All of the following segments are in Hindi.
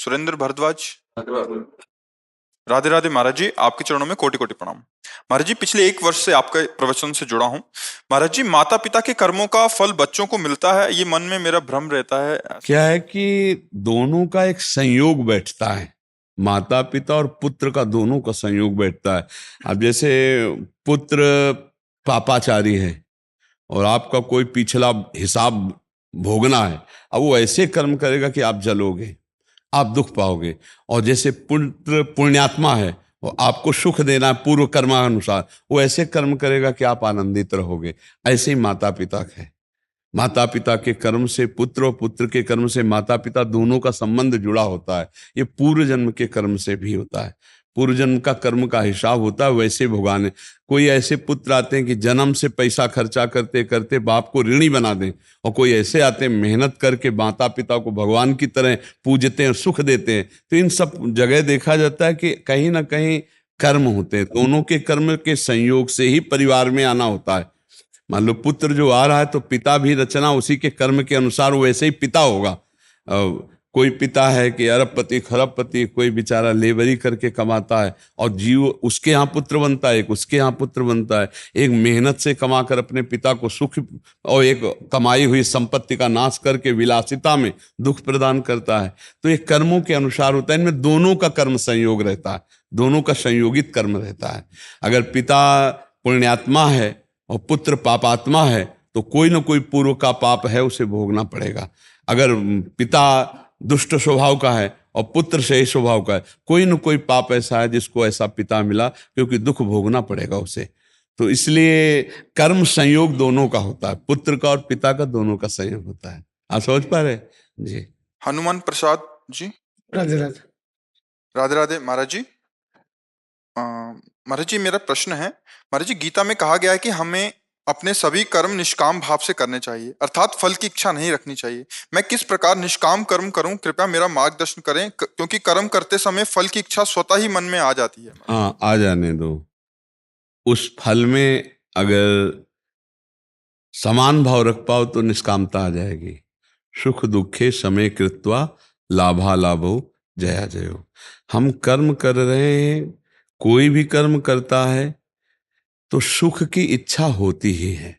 सुरेंद्र भारद्वाज। राधे राधे महाराज जी, आपके चरणों में कोटि कोटि प्रणाम। महाराज जी, पिछले 1 वर्ष से आपके प्रवचन से जुड़ा हूँ। महाराज जी, माता पिता के कर्मों का फल बच्चों को मिलता है, ये मन में मेरा भ्रम रहता है। क्या है कि दोनों का एक संयोग बैठता है, माता पिता और पुत्र का दोनों का संयोग बैठता है। अब जैसे पुत्र पापाचारी है और आपका कोई पिछला हिसाब भोगना है, अब वो ऐसे कर्म करेगा कि आप जलोगे, आप दुख पाओगे। और जैसे पुत्र पुण्यात्मा है, वो आपको सुख देना है पूर्व कर्मानुसार, वो ऐसे कर्म करेगा कि आप आनंदित रहोगे। ऐसे ही माता पिता है, माता पिता के कर्म से पुत्र और पुत्र के कर्म से माता पिता, दोनों का संबंध जुड़ा होता है। ये पूर्व जन्म के कर्म से भी होता है, पूर्व जन्म का कर्म का हिसाब होता है, वैसे भुगतान। कोई ऐसे पुत्र आते हैं कि जन्म से पैसा खर्चा करते करते बाप को ऋणी बना दें, और कोई ऐसे आते हैं मेहनत करके माता पिता को भगवान की तरह पूजते हैं, सुख देते हैं। तो इन सब जगह देखा जाता है कि कहीं ना कहीं कर्म होते हैं, दोनों के कर्म के संयोग से ही परिवार में आना होता है। मान लो पुत्र जो आ रहा है तो पिता भी रचना उसी के कर्म के अनुसार वैसे ही पिता होगा। कोई पिता है कि अरबपति खरबपति, कोई बेचारा लेबरी करके कमाता है और जीव उसके यहाँ पुत्र बनता है, एक उसके यहाँ पुत्र बनता है। एक मेहनत से कमाकर अपने पिता को सुख और एक कमाई हुई संपत्ति का नाश करके विलासिता में दुख प्रदान करता है। तो ये कर्मों के अनुसार होता है, इनमें दोनों का कर्म संयोग रहता है, दोनों का संयोगित कर्म रहता है। अगर पिता पुण्यात्मा है और पुत्र पापात्मा है तो कोई ना कोई पूर्व का पाप है, उसे भोगना पड़ेगा। अगर पिता दुष्ट स्वभाव का है और पुत्र सही स्वभाव का है, कोई ना कोई पाप ऐसा है जिसको ऐसा पिता मिला, क्योंकि दुख भोगना पड़ेगा उसे। तो इसलिए कर्म संयोग दोनों का होता है, पुत्र का और पिता का दोनों का संयोग होता है। आप समझ पा रहे जी? हनुमान प्रसाद जी। राधे राधे। राधे राधे महाराज जी। महाराज जी, मेरा प्रश्न है, महाराज जी, गीता में कहा गया है कि हमें अपने सभी कर्म निष्काम भाव से करने चाहिए, अर्थात फल की इच्छा नहीं रखनी चाहिए। मैं किस प्रकार निष्काम कर्म करूं, कृपया मेरा मार्गदर्शन करें, क्योंकि कर्म करते समय फल की इच्छा स्वतः ही मन में आ जाती है। हाँ, आ जाने दो। उस फल में अगर समान भाव रख पाओ तो निष्कामता आ जाएगी। सुख दुखे समय कृत्वा लाभा लाभो जया जयो। हम कर्म कर रहे हैं, कोई भी कर्म करता है तो सुख की इच्छा होती ही है।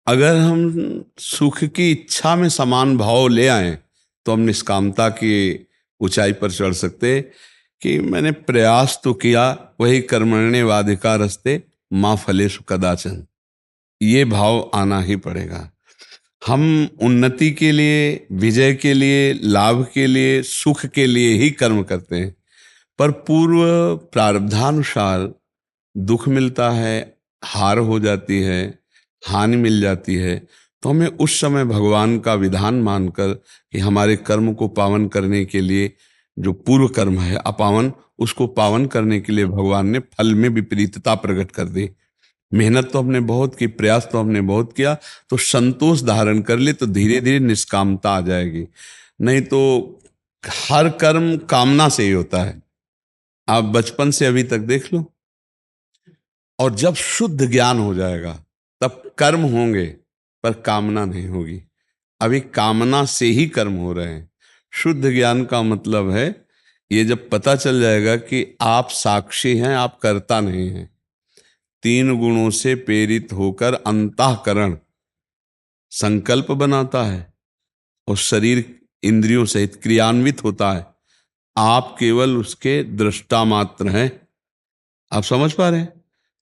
अगर हम सुख की इच्छा में समान भाव ले आए तो हम निष्कामता की ऊंचाई पर चढ़ सकते कि मैंने प्रयास तो किया, वही कर्मण्येवाधिकारस्ते मां फलेषु कदाचन, ये भाव आना ही पड़ेगा। हम उन्नति के लिए, विजय के लिए, लाभ के लिए, सुख के लिए ही कर्म करते हैं, पर पूर्व प्रारब्धानुसार दुख मिलता है, हार हो जाती है, हानि मिल जाती है, तो हमें उस समय भगवान का विधान मानकर कि हमारे कर्म को पावन करने के लिए जो पूर्व कर्म है अपावन, उसको पावन करने के लिए भगवान ने फल में विपरीतता प्रकट कर दी। मेहनत तो हमने बहुत की, प्रयास तो हमने बहुत किया, तो संतोष धारण कर ले तो धीरे धीरे निष्कामता आ जाएगी। नहीं तो हर कर्म कामना से ही होता है। आप बचपन से अभी तक देख लो, और जब शुद्ध ज्ञान हो जाएगा तब कर्म होंगे पर कामना नहीं होगी। अभी कामना से ही कर्म हो रहे हैं। शुद्ध ज्ञान का मतलब है ये जब पता चल जाएगा कि आप साक्षी हैं, आप कर्ता नहीं हैं। 3 गुणों से प्रेरित होकर अंतःकरण संकल्प बनाता है और शरीर इंद्रियों सहित क्रियान्वित होता है। आप केवल उसके दृष्टा मात्र हैं। आप समझ पा रहे हैं?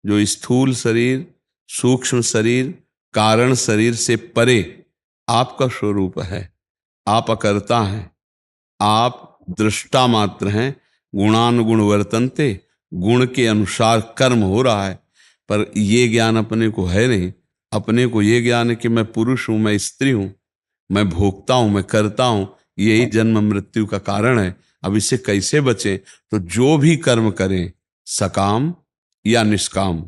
जो स्थूल शरीर, सूक्ष्म शरीर, कारण शरीर से परे आपका स्वरूप है। आप अकर्ता हैं, आप दृष्टा मात्र हैं। गुणानुगुण वर्तन्ते, गुण के अनुसार कर्म हो रहा है, पर ये ज्ञान अपने को है नहीं। अपने को ये ज्ञान है कि मैं पुरुष हूं, मैं स्त्री हूं, मैं भोगता हूं, मैं करता हूं, यही जन्म मृत्यु का कारण है। अब इससे कैसे बचें? तो जो भी कर्म करें, सकाम या निष्काम,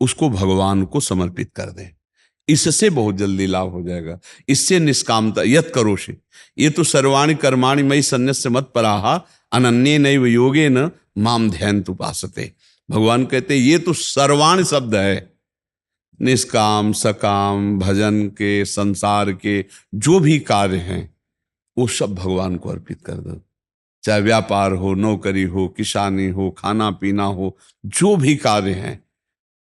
उसको भगवान को समर्पित कर दें। इससे बहुत जल्दी लाभ हो जाएगा। इससे निष्कामता, यत करोषि, ये तो सर्वाणि कर्माणि मयि सन्न्यस्य मत्पराः अनन्ये नैव योगेन माम ध्यायन्तु उपासते। भगवान कहते हैं ये तो सर्वाणि शब्द है। निष्काम, सकाम, भजन के, संसार के जो भी कार्य हैं वो सब भगवान को अर्पित कर दो। चाहे व्यापार हो, नौकरी हो, किसानी हो, खाना पीना हो, जो भी कार्य हैं,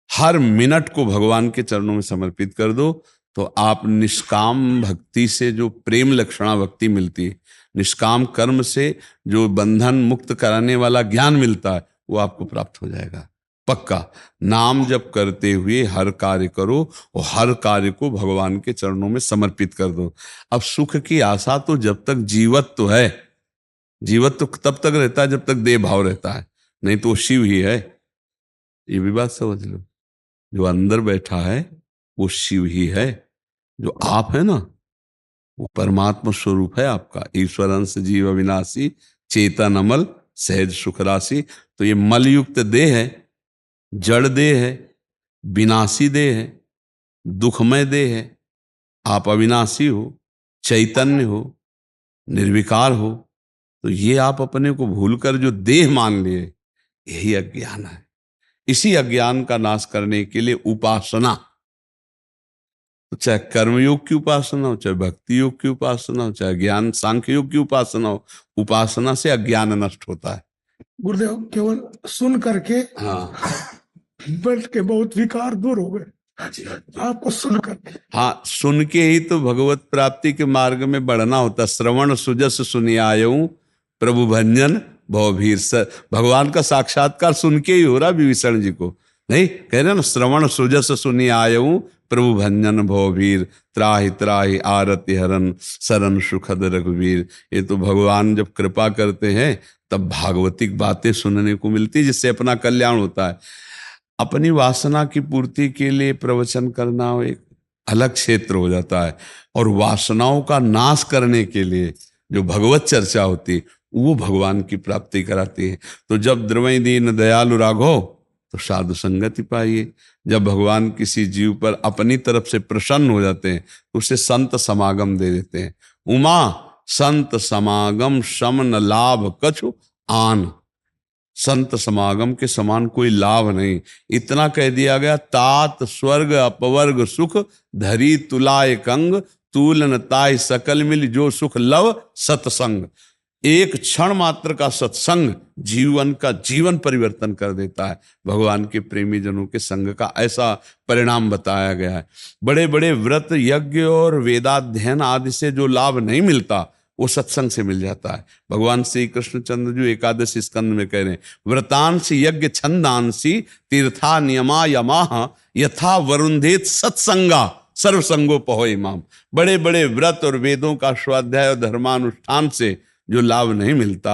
हर मिनट को भगवान के चरणों में समर्पित कर दो। तो आप निष्काम भक्ति से जो प्रेम लक्षणा भक्ति मिलती है, निष्काम कर्म से जो बंधन मुक्त कराने वाला ज्ञान मिलता है, वो आपको प्राप्त हो जाएगा पक्का। नाम जप करते हुए हर कार्य करो और हर कार्य को भगवान के चरणों में समर्पित कर दो। अब सुख की आशा तो जब तक जीवत तो है, जीवत तो तब तक रहता है जब तक देह भाव रहता है, नहीं तो वो शिव ही है। ये भी बात समझ लो, जो अंदर बैठा है वो शिव ही है। जो आप है ना, वो परमात्मा स्वरूप है आपका। ईश्वर अंश जीव अविनाशी, चेतन अमल, सहज सुख राशि। तो ये मलयुक्त देह है, जड़ देह है, विनाशी देह है, दुखमय देह है। आप अविनाशी हो, चैतन्य हो, निर्विकार हो। तो ये आप अपने को भूलकर जो देह मान लिए, यही अज्ञान है। इसी अज्ञान का नाश करने के लिए उपासना, तो चाहे कर्मयोग की उपासना हो, चाहे भक्ति योग की उपासना हो, चाहे ज्ञान सांख्य योग की उपासना हो, उपासना से अज्ञान नष्ट होता है। गुरुदेव केवल सुन करके हाँ बैठ के बहुत विकार दूर हो गए, आपको सुन करके। हाँ, सुन के ही तो भगवत प्राप्ति के मार्ग में बढ़ना होता। श्रवण सुजस सुनियायऊ प्रभु भंजन भवभीर। भगवान का साक्षात्कार सुन के ही हो रहा विभीषण जी को, नहीं कह रहे ना, श्रवण सुजस सुनियायऊ प्रभु भंजन भवभीर, त्राहि त्राहि आरति हरन शरण सुखद रघुवीर। ये तो भगवान जब कृपा करते हैं तब भागवतिक बातें सुनने को मिलती, जिससे अपना कल्याण होता है। अपनी वासना की पूर्ति के लिए प्रवचन करना एक अलग क्षेत्र हो जाता है, और वासनाओं का नाश करने के लिए जो भगवत चर्चा होती है, वो भगवान की प्राप्ति कराती है। तो जब द्रवई दीन दयालु राघो, तो साधु संगति पाइए। जब भगवान किसी जीव पर अपनी तरफ से प्रसन्न हो जाते हैं, तो उसे संत समागम दे देते हैं। उमा संत समागम समन लाभ कछु आन। संत समागम के समान कोई लाभ नहीं। इतना कह दिया गया, तात स्वर्ग अपवर्ग सुख धरी तुलाय कंग, तूलन ताय सकल मिल जो सुख लव सत्संग। एक क्षण मात्र का सत्संग जीवन का जीवन परिवर्तन कर देता है। भगवान के प्रेमी जनों के संग का ऐसा परिणाम बताया गया है। बड़े बड़े व्रत यज्ञ और वेदाध्ययन आदि से जो लाभ नहीं मिलता, वो सत्संग से मिल जाता है। भगवान श्री कृष्णचंद्र जो एकादश स्कंद में कह रहे हैं, व्रतांसी यज्ञ छंदांसी तीर्था नियमा यमाह यथा वरुंधेत सत्संगा सर्वसंगोपहो इमाम। बड़े बड़े व्रत और वेदों का स्वाध्याय और धर्मानुष्ठान से जो लाभ नहीं मिलता,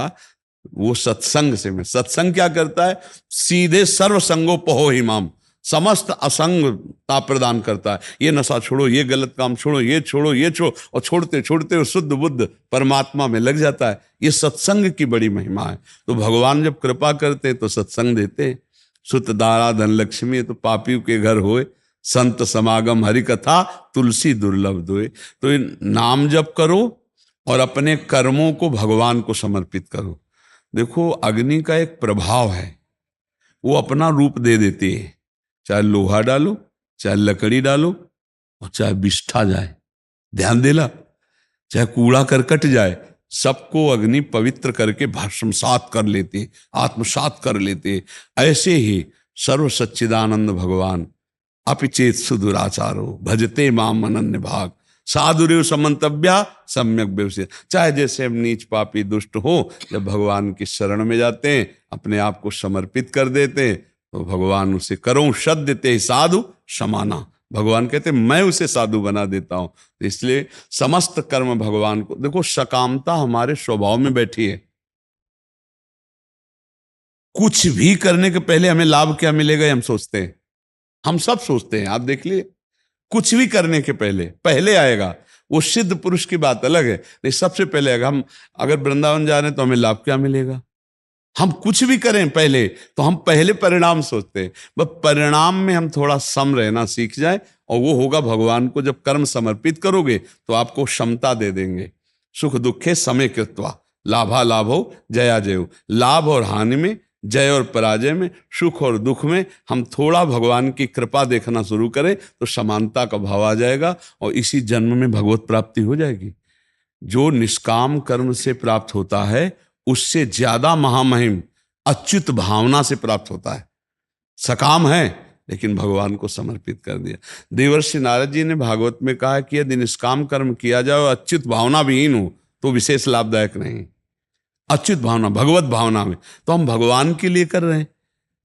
वो सत्संग से में। सत्संग क्या करता है? सीधे सर्वसंगोपहो इमाम, समस्त असंगता प्रदान करता है। ये नशा छोड़ो, ये गलत काम छोड़ो, ये छोड़ो, ये छोड़ो, और छोड़ते छोड़ते शुद्ध बुद्ध परमात्मा में लग जाता है। ये सत्संग की बड़ी महिमा है। तो भगवान जब कृपा करते तो सत्संग देते। सुत दारा धन लक्ष्मी तो पापियों के घर होए, संत समागम हरि कथा तुलसी दुर्लभ दोए। तो ये नाम जप करो और अपने कर्मों को भगवान को समर्पित करो। देखो, अग्नि का एक प्रभाव है, वो अपना रूप दे देती है। चाहे लोहा डालो, चाहे लकड़ी डालो, और चाहे बिष्ठा जाए, ध्यान देला, चाहे कूड़ा करकट जाए, सबको अग्नि पवित्र करके भस्मसात कर लेते, आत्मसात कर लेते। ऐसे ही सर्व सच्चिदानंद भगवान अपिचेत सुदुराचारो भजते माम अनन्य भाग साधुरेव समंतव्या सम्यक व्यवसित। चाहे जैसे हम नीच पापी दुष्ट हो, जब भगवान की शरण में जाते हैं, अपने आप को समर्पित कर देते हैं, तो भगवान उसे करो सद्यते साधु समाना। भगवान कहते मैं उसे साधु बना देता हूं। तो इसलिए समस्त कर्म भगवान को। देखो, सकामता हमारे स्वभाव में बैठी है। कुछ भी करने के पहले हमें लाभ क्या मिलेगा हम सोचते हैं, हम सब सोचते हैं। आप देख लिए, कुछ भी करने के पहले आएगा। वो सिद्ध पुरुष की बात अलग है, नहीं सबसे पहले आएगा। हम अगर वृंदावन जा रहे हैं तो हमें लाभ क्या मिलेगा? हम कुछ भी करें पहले, तो हम पहले परिणाम सोचते हैं। बस परिणाम में हम थोड़ा सम रहना सीख जाए, और वो होगा भगवान को जब कर्म समर्पित करोगे तो आपको क्षमता दे देंगे। सुख दुखे समय कृत्वा लाभा लाभो जया जयो। लाभ और हानि में, जय और पराजय में, सुख और दुख में हम थोड़ा भगवान की कृपा देखना शुरू करें तो समानता का भाव आ जाएगा, और इसी जन्म में भगवत प्राप्ति हो जाएगी। जो निष्काम कर्म से प्राप्त होता है उससे ज्यादा महामहिम अच्युत भावना से प्राप्त होता है। सकाम है लेकिन भगवान को समर्पित कर दिया। देवर्षि नारद जी ने भागवत में कहा कि यदि निष्काम कर्म किया जाए और अच्युत भावना विहीन हो तो विशेष लाभदायक नहीं। अच्युत भावना, भगवत भावना में, तो हम भगवान के लिए कर रहे हैं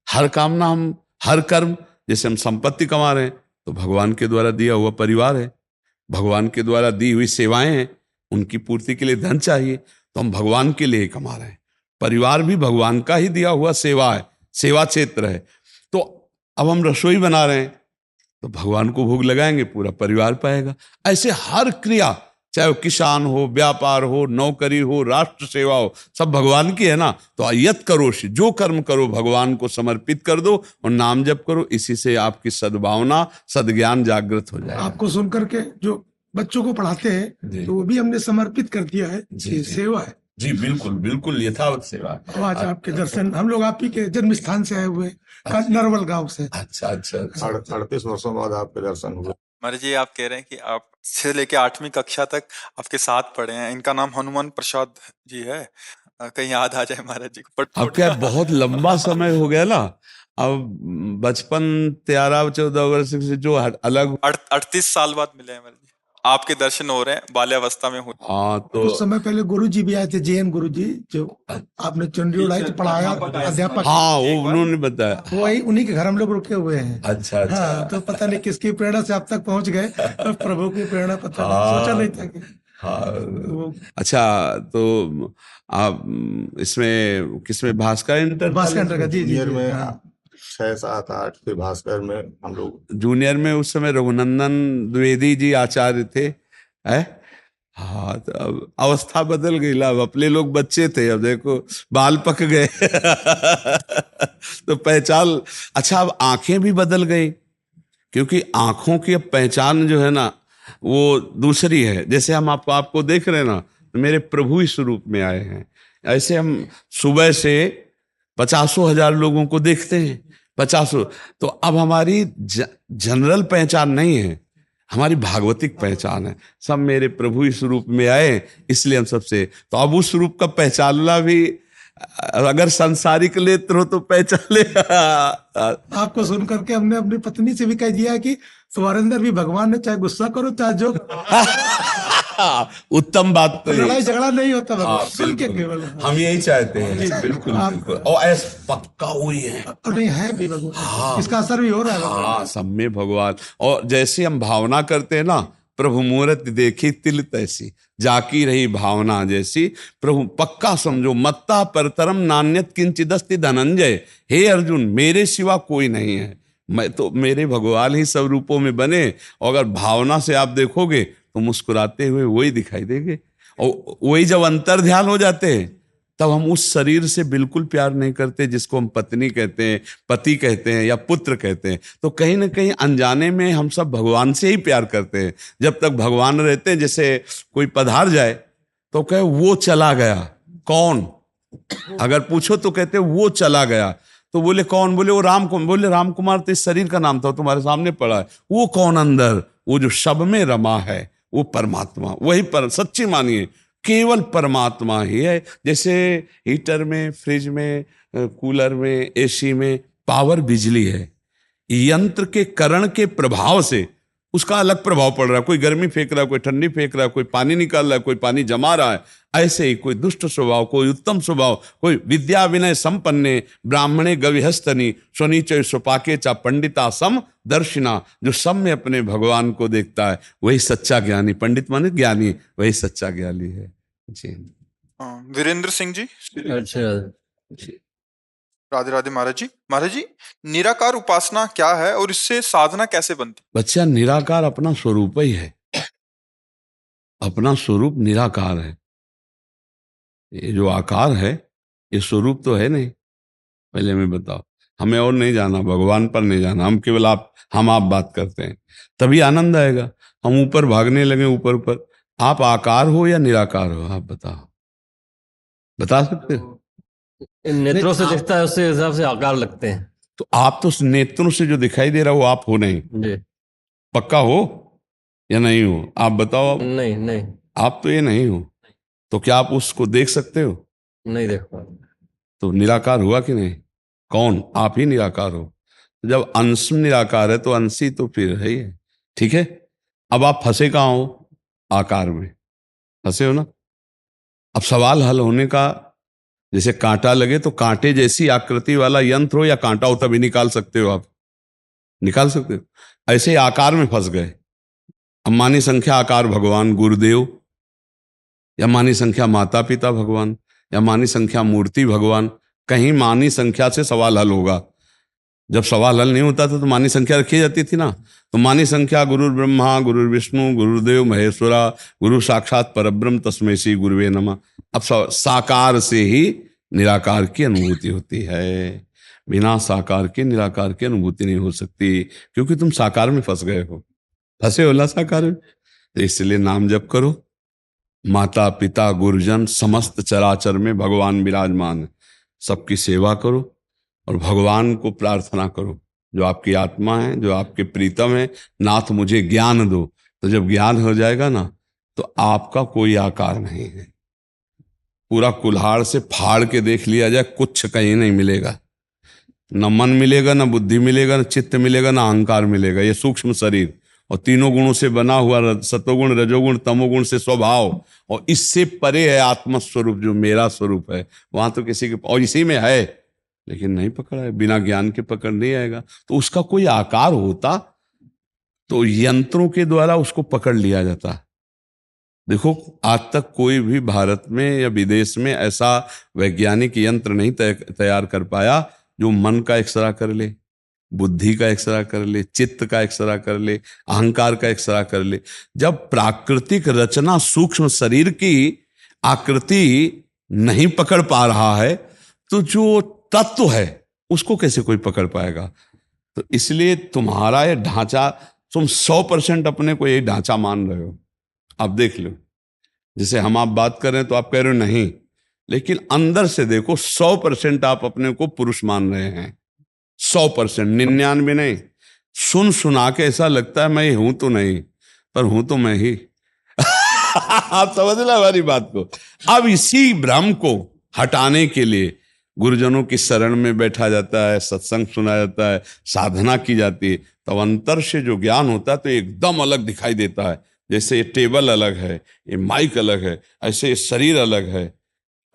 हर कामना, हम हर कर्म। जैसे हम संपत्ति कमा रहे हैं तो भगवान के द्वारा दिया हुआ परिवार है, भगवान के द्वारा दी हुई सेवाएं हैं, उनकी पूर्ति के लिए धन चाहिए तो हम भगवान के लिए ही कमा रहे हैं। परिवार भी भगवान का ही दिया हुआ सेवा है, सेवा क्षेत्र है। तो अब हम रसोई बना रहे हैं तो भगवान को भोग लगाएंगे, पूरा परिवार पाएगा। ऐसे हर क्रिया, चाहे वो किसान हो, व्यापार हो, नौकरी हो, राष्ट्र सेवा हो, सब भगवान की है ना। तो अयत करो, जो कर्म करो भगवान को समर्पित कर दो और नाम जप करो। इसी से आपकी सद्भावना, सद्ज्ञान जागृत हो जाए। आपको सुन करके जो बच्चों को पढ़ाते हैं तो वो भी हमने समर्पित कर दिया है, ये सेवा है। जी बिल्कुल बिल्कुल, यथावत सेवा। और आज आपके दर्शन, हम लोग आप ही के जन्म स्थान से आए हुए, नरवल गांव से। अच्छा अच्छा। 38 वर्षों बाद आपके दर्शन हुए। महाराज जी, आप कह रहे हैं कि आप 6 लेके 8वीं कक्षा तक आपके साथ पढ़े हैं। इनका नाम हनुमान प्रसाद जी है। कहीं याद आ जाए महाराज जी को। अब क्या बहुत लंबा समय हो गया ना, अब बचपन 13-14 वर्ष से जो अलग 38 साल बाद मिले हैं महाराज जी, आपके दर्शन हो रहे हैं, बाल्यावस्था में हुए। हाँ तो कुछ समय पहले गुरु जी भी आए थे, जैन गुरु जी, जो आपने चंडीगढ़ पढ़ाया, अध्यापक। हाँ वो उन्होंने बताया, वही उन्हीं के घर हम लोग रुके हुए हैं। अच्छा अच्छा। हाँ, तो पता नहीं किसकी प्रेरणा से आप तक पहुंच गए, तो प्रभु की प्रेरणा पता नहीं, सोचा नहीं था कि हाँ अच्छा। तो आप इसमें किसमें, भास्कर इंटर, भास्कर का? जी जी जूनियर जी, में हाँ। 6, 7, 8 फिर भास्कर में हम लोग। जूनियर में उस समय रघुनंदन द्विवेदी जी आचार्य थे, है। हाँ तो अब अवस्था बदल गई, अब अपने लोग बच्चे थे, अब देखो बाल पक गए तो पहचान। अच्छा अब आंखें भी बदल गई, क्योंकि आंखों की अब पहचान जो है ना वो दूसरी है। जैसे हम आपको देख रहे हैं ना, तो मेरे प्रभु ही स्वरूप में आए हैं। ऐसे हम सुबह से 50,000 लोगों को देखते हैं, 50। तो अब हमारी जनरल पहचान नहीं है, हमारी भागवतिक पहचान है। सब मेरे प्रभु इस रूप में आए, इसलिए हम सबसे, तो अब उस रूप का पहचानना भी, अगर सांसारिक नेत्र हो तो पहचान ले। आपको सुन करके हमने अपनी पत्नी से भी कह दिया कि तुम्हारे अंदर भी भगवान ने, चाहे गुस्सा करो चाहे जो उत्तम बात तो लड़ाई झगड़ा नहीं होता, हाँ, भगवान सुन के केवल। हम यही चाहते हैं। बिल्कुल बिल्कुल, और ऐसा पक्का हुई है, नहीं है भी भगवान, इसका असर भी हो रहा है। हाँ सब में भगवान। और जैसे हम भावना करते हैं ना, प्रभु मूरत देखी तिल तैसी, जाकी रही भावना जैसी। प्रभु पक्का समझो, मत्ता परतरम नान्यत किंचिदस्ति धनंजय। हे अर्जुन, मेरे सिवा कोई नहीं है, मैं तो, मेरे भगवान ही सब रूपों में बने। और अगर भावना से आप देखोगे तो मुस्कुराते हुए वही दिखाई देंगे। और वही जब अंतर ध्यान हो जाते हैं, तब हम उस शरीर से बिल्कुल प्यार नहीं करते जिसको हम पत्नी कहते हैं, पति कहते हैं या पुत्र कहते हैं। तो कहीं ना कहीं अनजाने में हम सब भगवान से ही प्यार करते हैं। जब तक भगवान रहते हैं, जैसे कोई पधार जाए तो कहे वो चला गया, कौन? अगर पूछो तो कहते वो चला गया, तो बोले कौन? बोले वो राम कुमार। बोले राम कुमार तो इस शरीर का नाम था, तुम्हारे सामने पड़ा है। वो कौन अंदर? वो जो शब में रमा है, वो परमात्मा, वही पर सच्ची मानिए केवल परमात्मा ही है। जैसे हीटर में, फ्रिज में, कूलर में, एसी में पावर बिजली है, यंत्र के करण के प्रभाव से उसका अलग प्रभाव पड़ रहा है। कोई गर्मी फेंक रहा है, कोई ठंडी फेंक रहा है, कोई पानी निकाल रहा है, कोई पानी जमा रहा है। ऐसे ही कोई दुष्ट स्वभाव, कोई उत्तम स्वभाव, कोई विद्या विनय संपन्ने ब्राह्मणे गविहस्तनी स्वनीचय स्वपाके चा पंडिता सम दर्शिना। जो सब में अपने भगवान को देखता है वही सच्चा ज्ञानी, पंडित माने ज्ञानी, वही सच्चा ज्ञानी है जी। वीरेंद्र सिंह जी। अच्छा, राधे राधे महाराज जी। महाराज जी, निराकार उपासना क्या है और इससे साधना कैसे बनती? बच्चा, निराकार अपना स्वरूप ही है, अपना स्वरूप निराकार है। ये जो आकार है ये स्वरूप तो है नहीं। पहले मैं बताओ, हमें और नहीं जाना, भगवान पर नहीं जाना, हम केवल आप बात करते हैं, तभी आनंद आएगा। हम ऊपर भागने लगे, ऊपर ऊपर। आप आकार हो या निराकार हो? आप बताओ, बता सकते हो? इन नेत्रों से दिखता है, उससे हिसाब से आकार लगते हैं। तो आप तो नेत्रों से जो दिखाई दे रहा हो आप हो नहीं, जी पक्का हो या नहीं हो? आप बताओ। नहीं नहीं, आप तो ये नहीं हो। तो क्या आप उसको देख सकते हो? नहीं देख पा रहा। तो निराकार हुआ कि नहीं? कौन? आप ही निराकार हो। तो जब अंश निराकार है तो अंशी तो फिर है ही है। ठीक है, अब आप फंसे कहाँ हो? आकार में फंसे हो ना। अब सवाल हल होने का, जैसे कांटा लगे तो कांटे जैसी आकृति वाला यंत्र हो या कांटा हो तभी निकाल सकते हो आप, निकाल सकते हो। ऐसे आकार में फंस गए। अब मानी संख्या आकार भगवान गुरुदेव, या मानी संख्या माता पिता भगवान, या मानी संख्या मूर्ति भगवान, कहीं मानी संख्या से सवाल हल होगा। जब सवाल हल नहीं होता था तो मानी संख्या रखी जाती थी ना। तो मानी संख्या गुरु ब्रह्मा गुरु विष्णु गुरुदेव महेश्वरा गुरु साक्षात परब्रह्म तस्मै श्री गुरुवे नमः। अब साकार से ही निराकार की अनुभूति होती है। बिना साकार के निराकार की अनुभूति नहीं हो सकती, क्योंकि तुम साकार में फंस गए हो, फंसे हो ना साकार में। तो इसलिए नाम जप करो। माता पिता गुरुजन समस्त चराचर में भगवान विराजमान है, सबकी सेवा करो और भगवान को प्रार्थना करो, जो आपकी आत्मा है, जो आपके प्रीतम है, नाथ मुझे ज्ञान दो। तो जब ज्ञान हो जाएगा ना, तो आपका कोई आकार नहीं है। पूरा कुल्हाड़ से फाड़ के देख लिया जाए, कुछ कहीं नहीं मिलेगा। न मन मिलेगा, न बुद्धि मिलेगा, न चित्त मिलेगा, न अहंकार मिलेगा। ये सूक्ष्म शरीर और तीनों गुणों से बना हुआ, सतोगुण रजोगुण तमोगुण से स्वभाव, और इससे परे है आत्म स्वरूप जो मेरा स्वरूप है। वहां तो किसी के, और इसी में है, लेकिन नहीं पकड़ा है। बिना ज्ञान के पकड़ नहीं आएगा। तो उसका कोई आकार होता तो यंत्रों के द्वारा उसको पकड़ लिया जाता। देखो, आज तक कोई भी भारत में या विदेश में ऐसा वैज्ञानिक यंत्र नहीं तैयार कर पाया जो मन का एक्सरा कर ले, बुद्धि का एक्सरा कर ले, चित्त का एक्सरा कर ले, अहंकार का एक्सरा कर ले। जब प्राकृतिक रचना सूक्ष्म शरीर की आकृति नहीं पकड़ पा रहा है, तो जो तत्व है उसको कैसे कोई पकड़ पाएगा? तो इसलिए तुम्हारा ये ढांचा, तुम 100% अपने को ये ढांचा मान रहे हो। अब देख लो, जैसे हम आप बात कर रहे हैं तो आप कह रहे हो नहीं, लेकिन अंदर से देखो 100% आप अपने को पुरुष मान रहे हैं। 100%, 99 नहीं। सुन सुना के ऐसा लगता है मैं हूं तो नहीं, पर हूं तो मैं ही। आप समझ लो हमारी बात को। अब इसी भ्रम को हटाने के लिए गुरुजनों की शरण में बैठा जाता है, सत्संग सुना जाता है, साधना की जाती है। तब अंतर से जो ज्ञान होता है तो एकदम अलग दिखाई देता है। जैसे ये टेबल अलग है, ये माइक अलग है, ऐसे ये शरीर अलग है।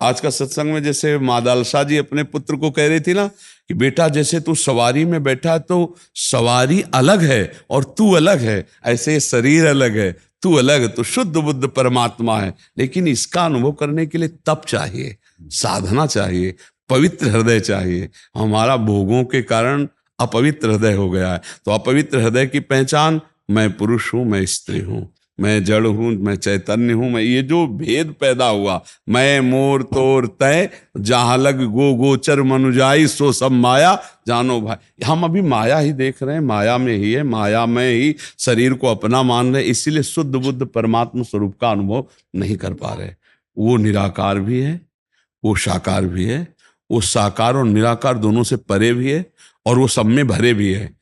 आज का सत्संग में जैसे मादालसा जी अपने पुत्र को कह रही थी ना कि बेटा जैसे तू सवारी में बैठा तो सवारी अलग है और तू अलग है, ऐसे शरीर अलग है, तू अलग है, तो शुद्ध बुद्ध परमात्मा है। लेकिन इसका अनुभव करने के लिए तप चाहिए, साधना चाहिए, पवित्र हृदय चाहिए। हमारा भोगों के कारण अपवित्र हृदय हो गया है। तो अपवित्र हृदय की पहचान, मैं पुरुष हूं, मैं स्त्री हूं, मैं जड़ हूं, मैं चैतन्य हूं, मैं, ये जो भेद पैदा हुआ, मैं मोर तोर तय जहां लग गो गोचर मनुजाई सो सब माया जानो भाई। हम अभी माया ही देख रहे हैं, माया में ही है, माया में ही शरीर को अपना मान रहे, इसीलिए शुद्ध बुद्ध परमात्मा स्वरूप का अनुभव नहीं कर पा रहे। वो निराकार भी है, वो साकार भी है, वो साकार और निराकार दोनों से परे भी है, और वो सब में भरे भी है।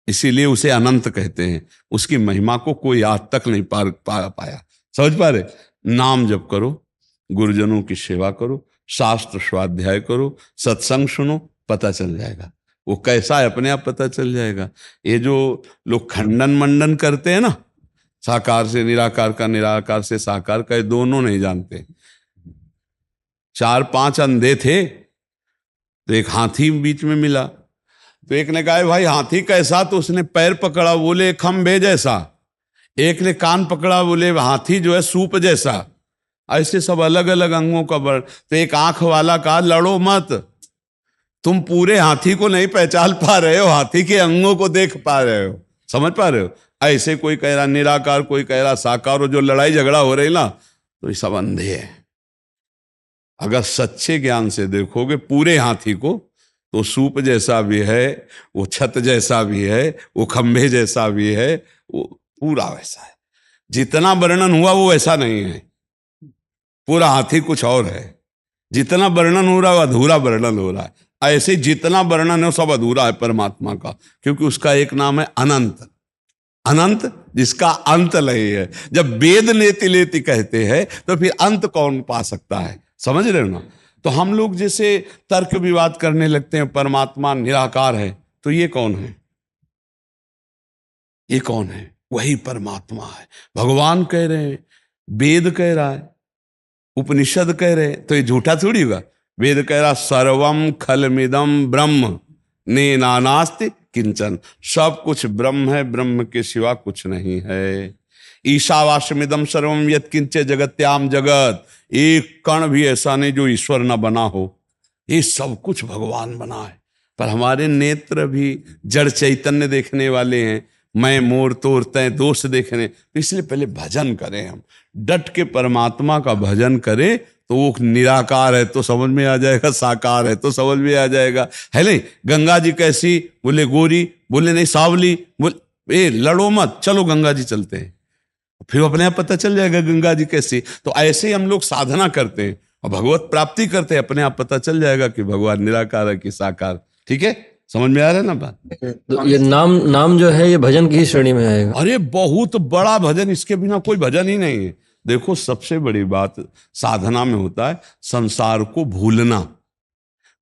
इसीलिए उसे अनंत कहते हैं। उसकी महिमा को कोई आज तक नहीं पाया। समझ पा रहे? नाम जप करो, गुरुजनों की सेवा करो, शास्त्र स्वाध्याय करो, सत्संग सुनो, पता चल जाएगा वो कैसा है, अपने आप पता चल जाएगा। ये जो लोग खंडन मंडन करते हैं ना, साकार से निराकार का, निराकार से साकार का, ये दोनों नहीं जानते। 4-5 अंधे थे, तो एक हाथी बीच में मिला, तो एक ने कहा भाई हाथी कैसा, तो उसने पैर पकड़ा, बोले खंभे जैसा। एक ने कान पकड़ा, बोले हाथी जो है सूप जैसा। ऐसे सब अलग अलग अंगों का बड़। तो एक आंख वाला कहा लड़ो मत, तुम पूरे हाथी को नहीं पहचान पा रहे हो, हाथी के अंगों को देख पा रहे हो। समझ पा रहे हो? ऐसे कोई कह रहा निराकार, कोई कह रहा साकार, और जो लड़ाई झगड़ा हो रही ना, तो ये सब अंधे है। अगर सच्चे ज्ञान से देखोगे पूरे हाथी को, तो सूप जैसा भी है, वो छत जैसा भी है, वो खंभे जैसा भी है, वो पूरा वैसा है। जितना वर्णन हुआ वो वैसा नहीं है, पूरा हाथी कुछ और है। जितना वर्णन हो रहा है अधूरा वर्णन हो रहा है। ऐसे जितना वर्णन है सब अधूरा है परमात्मा का, क्योंकि उसका एक नाम है अनंत। अनंत जिसका अंत नहीं है। जब वेद लेती लेती कहते हैं तो फिर अंत कौन पा सकता है, समझ रहे हो ना। तो हम लोग जैसे तर्क विवाद करने लगते हैं, परमात्मा निराकार है, तो ये कौन है, ये कौन है, वही परमात्मा है। भगवान कह रहे हैं, वेद कह रहा है, उपनिषद कह रहे हैं, तो ये झूठा थोड़ी होगा। वेद कह रहा सर्वम खलमिदम ब्रह्म ने नानास्ति किंचन, सब कुछ ब्रह्म है, ब्रह्म के सिवा कुछ नहीं है। ईशावास्यमिदम सर्वम यत् किंचे जगत्याम जगत, एक कण भी ऐसा नहीं जो ईश्वर न बना हो, ये सब कुछ भगवान बना है। पर हमारे नेत्र भी जड़ चैतन्य देखने वाले हैं, मैं मोर तोर तय दोष देखने, तो इसलिए पहले भजन करें, हम डट के परमात्मा का भजन करें, तो वो निराकार है तो समझ में आ जाएगा, साकार है तो समझ में आ जाएगा, है नहीं। गंगा जी कैसी, बोले गोरी, बोले नहीं सावली, बोले लड़ो मत, चलो गंगा जी चलते हैं, फिर अपने आप पता चल जाएगा गंगा जी कैसी। तो ऐसे ही हम लोग साधना करते हैं और भगवत प्राप्ति करते हैं, अपने आप पता चल जाएगा कि भगवान निराकार है कि साकार। ठीक है, समझ में आ रहा है ना बात। तो ये नाम जो है ये भजन की ही श्रेणी में आएगा। अरे बहुत बड़ा भजन, इसके बिना कोई भजन ही नहीं है। देखो सबसे बड़ी बात साधना में होता है संसार को भूलना।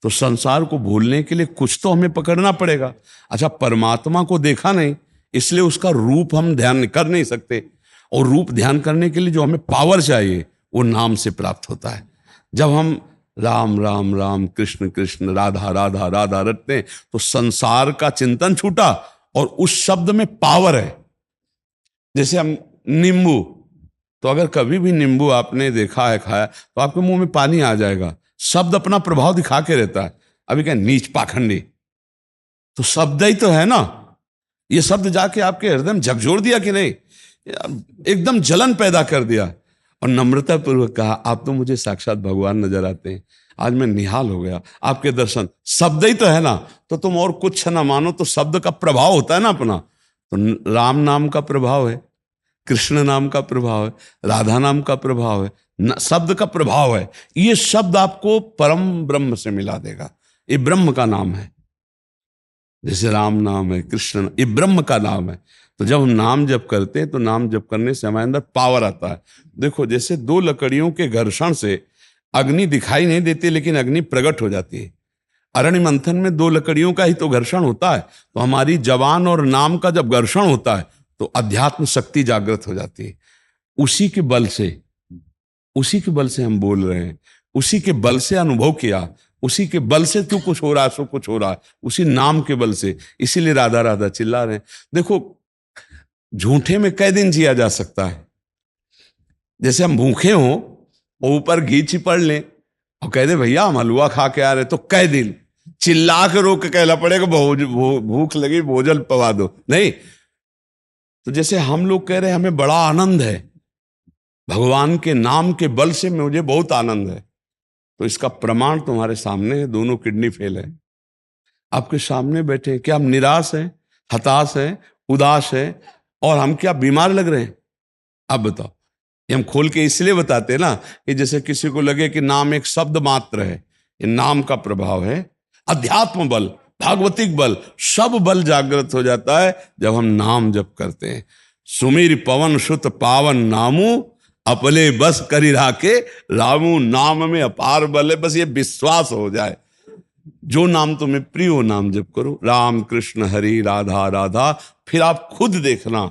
तो संसार को भूलने के लिए कुछ तो हमें पकड़ना पड़ेगा। अच्छा, परमात्मा को देखा नहीं, इसलिए उसका रूप हम ध्यान कर नहीं सकते, और रूप ध्यान करने के लिए जो हमें पावर चाहिए वो नाम से प्राप्त होता है। जब हम राम राम राम कृष्ण कृष्ण राधा राधा राधा रटते हैं तो संसार का चिंतन छूटा और उस शब्द में पावर है। जैसे हम नींबू, तो अगर कभी भी नींबू आपने देखा है, खाया, तो आपके मुंह में पानी आ जाएगा। शब्द अपना प्रभाव दिखा के रहता है। अभी क्या नीच पाखंडी, तो शब्द ही तो है ना, ये शब्द जाके आपके हृदय में झकझोर दिया कि नहीं, एकदम जलन पैदा कर दिया। और नम्रता पूर्वक कहा, आप तो मुझे साक्षात भगवान नजर आते हैं, आज मैं निहाल हो गया आपके दर्शन। शब्द ही तो है ना, तो तुम और कुछ ना मानो, तो शब्द का प्रभाव होता है ना अपना। तो राम नाम का प्रभाव है, कृष्ण नाम का प्रभाव है, राधा नाम का प्रभाव है, शब्द का प्रभाव है। ये शब्द आपको परम ब्रह्म से मिला देगा। ये ब्रह्म का नाम है। जैसे राम नाम है, कृष्ण, ये ब्रह्म का नाम है। तो जब हम नाम जप करते हैं तो नाम जप करने से हमारे अंदर पावर आता है। देखो जैसे दो लकड़ियों के घर्षण से अग्नि दिखाई नहीं देती, लेकिन अग्नि प्रकट हो जाती है। अरण्य मंथन में दो लकड़ियों का ही तो घर्षण होता है। तो हमारी जबान और नाम का जब घर्षण होता है तो अध्यात्म शक्ति जागृत हो जाती है। उसी के बल से हम बोल रहे हैं, उसी के बल से अनुभव किया, उसी के बल से तू कुछ हो रहा है, सो कुछ हो रहा है, उसी नाम के बल से। इसीलिए राधा राधा चिल्ला रहे हैं। देखो झूठे में कै दिन जिया जा सकता है। जैसे हम भूखे हों और ऊपर घी चिपड़ लें और कह दे भैया हम हलवा खा के आ रहे, तो कै दिन चिल्ला के रोक के कहना पड़ेगा भूख लगी भोजन पवा दो, नहीं। तो जैसे हम लोग कह रहे हैं हमें बड़ा आनंद है, भगवान के नाम के बल से मुझे बहुत आनंद है, तो इसका प्रमाण तुम्हारे सामने है। दोनों किडनी फेल है, आपके सामने बैठे। क्या हम निराश हैं, हताश हैं, उदास हैं, और हम क्या बीमार लग रहे हैं? अब बताओ। ये हम खोल के इसलिए बताते हैं ना कि जैसे किसी को लगे कि नाम एक शब्द मात्र है। ये नाम का प्रभाव है। अध्यात्म बल, भागवतिक बल, सब बल जागृत हो जाता है जब हम नाम जप करते हैं। सुमीर पवन सुत पावन नामू, अपने बस करी राखे रामू, नाम में अपार बल है। बस ये विश्वास हो जाए, जो नाम तुम्हें प्रिय हो नाम जप करो, राम कृष्ण हरि राधा राधा। फिर आप खुद देखना,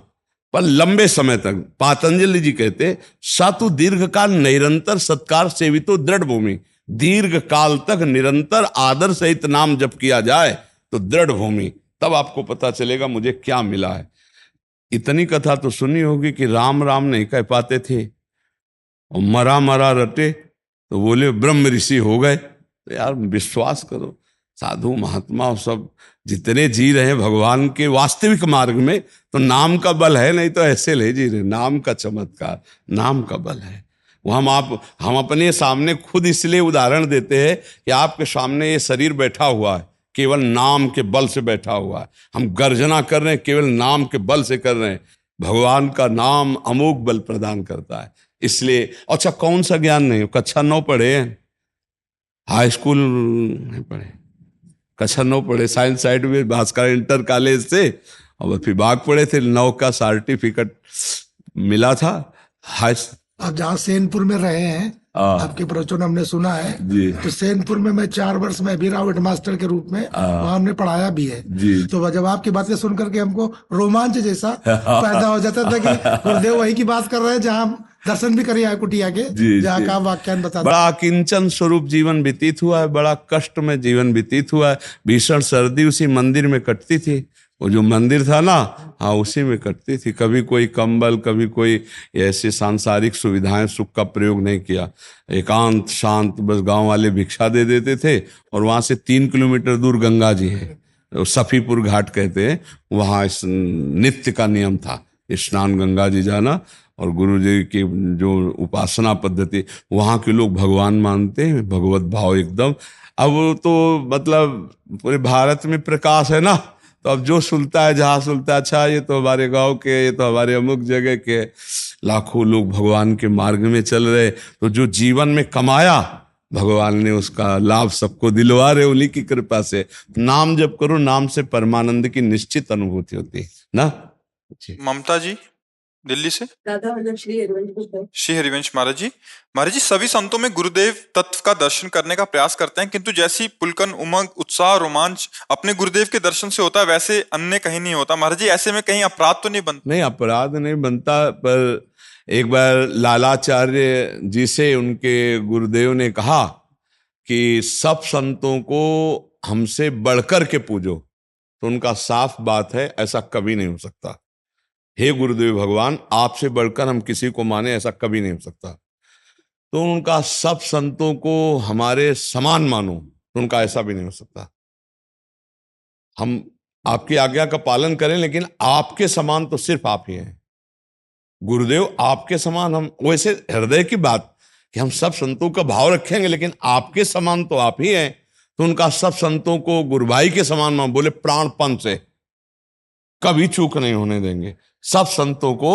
पर लंबे समय तक। पातंजलि जी कहते सातु दीर्घ काल निरंतर सत्कार सेवितो दृढ़ भूमि। दीर्घ काल तक निरंतर आदर सहित नाम जप किया जाए तो दृढ़ भूमि, तब आपको पता चलेगा मुझे क्या मिला है। इतनी कथा तो सुनी होगी कि राम राम नहीं कह पाते थे और मरा मरा रटे तो बोले ब्रह्म ऋषि हो गए। तो यार विश्वास करो, साधु महात्मा सब जितने जी रहे हैं भगवान के वास्तविक मार्ग में, तो नाम का बल है, नहीं तो ऐसे ले जी रहे। नाम का चमत्कार, नाम का बल है। वो हम अपने सामने खुद इसलिए उदाहरण देते हैं कि आपके सामने ये शरीर बैठा हुआ है, केवल नाम के बल से बैठा हुआ है। हम गर्जना कर रहे हैं, केवल नाम के बल से कर रहे हैं। भगवान का नाम अमोघ बल प्रदान करता है। इसलिए अच्छा, कौन सा ज्ञान नहीं, कक्षा 9 पढ़े हैं, हाई स्कूल नहीं पढ़े, कक्षा 9 पढ़े, साइंस साइड में भास्कर इंटर कॉलेज से, और फिर भाग पड़े थे। 9 का सर्टिफिकेट मिला था। हाई आप जहाँ सैनपुर में रहे हैं, आपके प्रवचन हमने सुना है जी तो सैनपुर में मैं 4 वर्ष में भी रहा हेड मास्टर के रूप में, वहाँ हमने पढ़ाया भी है जी। तो जब आपकी बातें सुन करके हमको रोमांच जैसा पैदा हो जाता था कि गुरुदेव वही की बात कर रहे हैं जहाँ हम दर्शन भी करिए कुटिया के, जी, जहाँ जी। का व्याख्यान बता बड़ा किंचन स्वरूप जीवन व्यतीत हुआ है, बड़ा कष्ट में जीवन व्यतीत हुआ है। भीषण सर्दी उसी मंदिर में कटती थी, वो जो मंदिर था ना, हाँ उसी में कटती थी। कभी कोई कंबल, कभी कोई ऐसे सांसारिक सुविधाएं, सुख का प्रयोग नहीं किया। एकांत शांत, बस गांव वाले भिक्षा दे देते थे और वहां से 3 किलोमीटर दूर गंगा जी है, सफीपुर घाट कहते हैं, वहां इस नित्य का नियम था स्नान गंगा जी जाना। और गुरु जी की जो उपासना पद्धति, वहाँ के लोग भगवान मानते हैं, भगवत भाव एकदम। अब तो मतलब पूरे भारत में प्रकाश है ना, तो अब जो सुनता है, जहाँ सुनता है, अच्छा ये तो हमारे गांव के, ये तो हमारे अमुक जगह के, लाखों लोग भगवान के मार्ग में चल रहे। तो जो जीवन में कमाया, भगवान ने उसका लाभ सबको दिलवा रहे, उन्हीं की कृपा से। नाम जप करो, नाम से परमानंद की निश्चित अनुभूति होती है ना। ममता जी दिल्ली से। दादा मतलब श्री हरिवंश महाराज जी सभी संतों में गुरुदेव तत्व का दर्शन करने का प्रयास करते हैं, किंतु जैसी पुलकन, उमंग, उत्साह, रोमांच अपने गुरुदेव के दर्शन से होता है, वैसे अन्य कहीं नहीं होता। महाराज जी ऐसे में कहीं अपराध तो नहीं बनता? नहीं, अपराध नहीं बनता। पर एक बार लालाचार्य जी से उनके गुरुदेव ने कहा कि सब संतों को हमसे बढ़कर के पूजो, तो उनका साफ बात है ऐसा कभी नहीं हो सकता। हे गुरुदेव भगवान, आपसे बढ़कर हम किसी को माने, ऐसा कभी नहीं हो सकता। तो उनका सब संतों को हमारे समान मानो, तो उनका ऐसा भी नहीं हो सकता। हम आपकी आज्ञा का पालन करें, लेकिन आपके समान तो सिर्फ आप ही हैं। गुरुदेव आपके समान, हम वैसे हृदय की बात कि हम सब संतों का भाव रखेंगे, लेकिन आपके समान तो आप ही हैं। तो उनका सब संतों को गुरुभाई के समान मान, बोले प्राणपन से कभी चूक नहीं होने देंगे। सब संतों को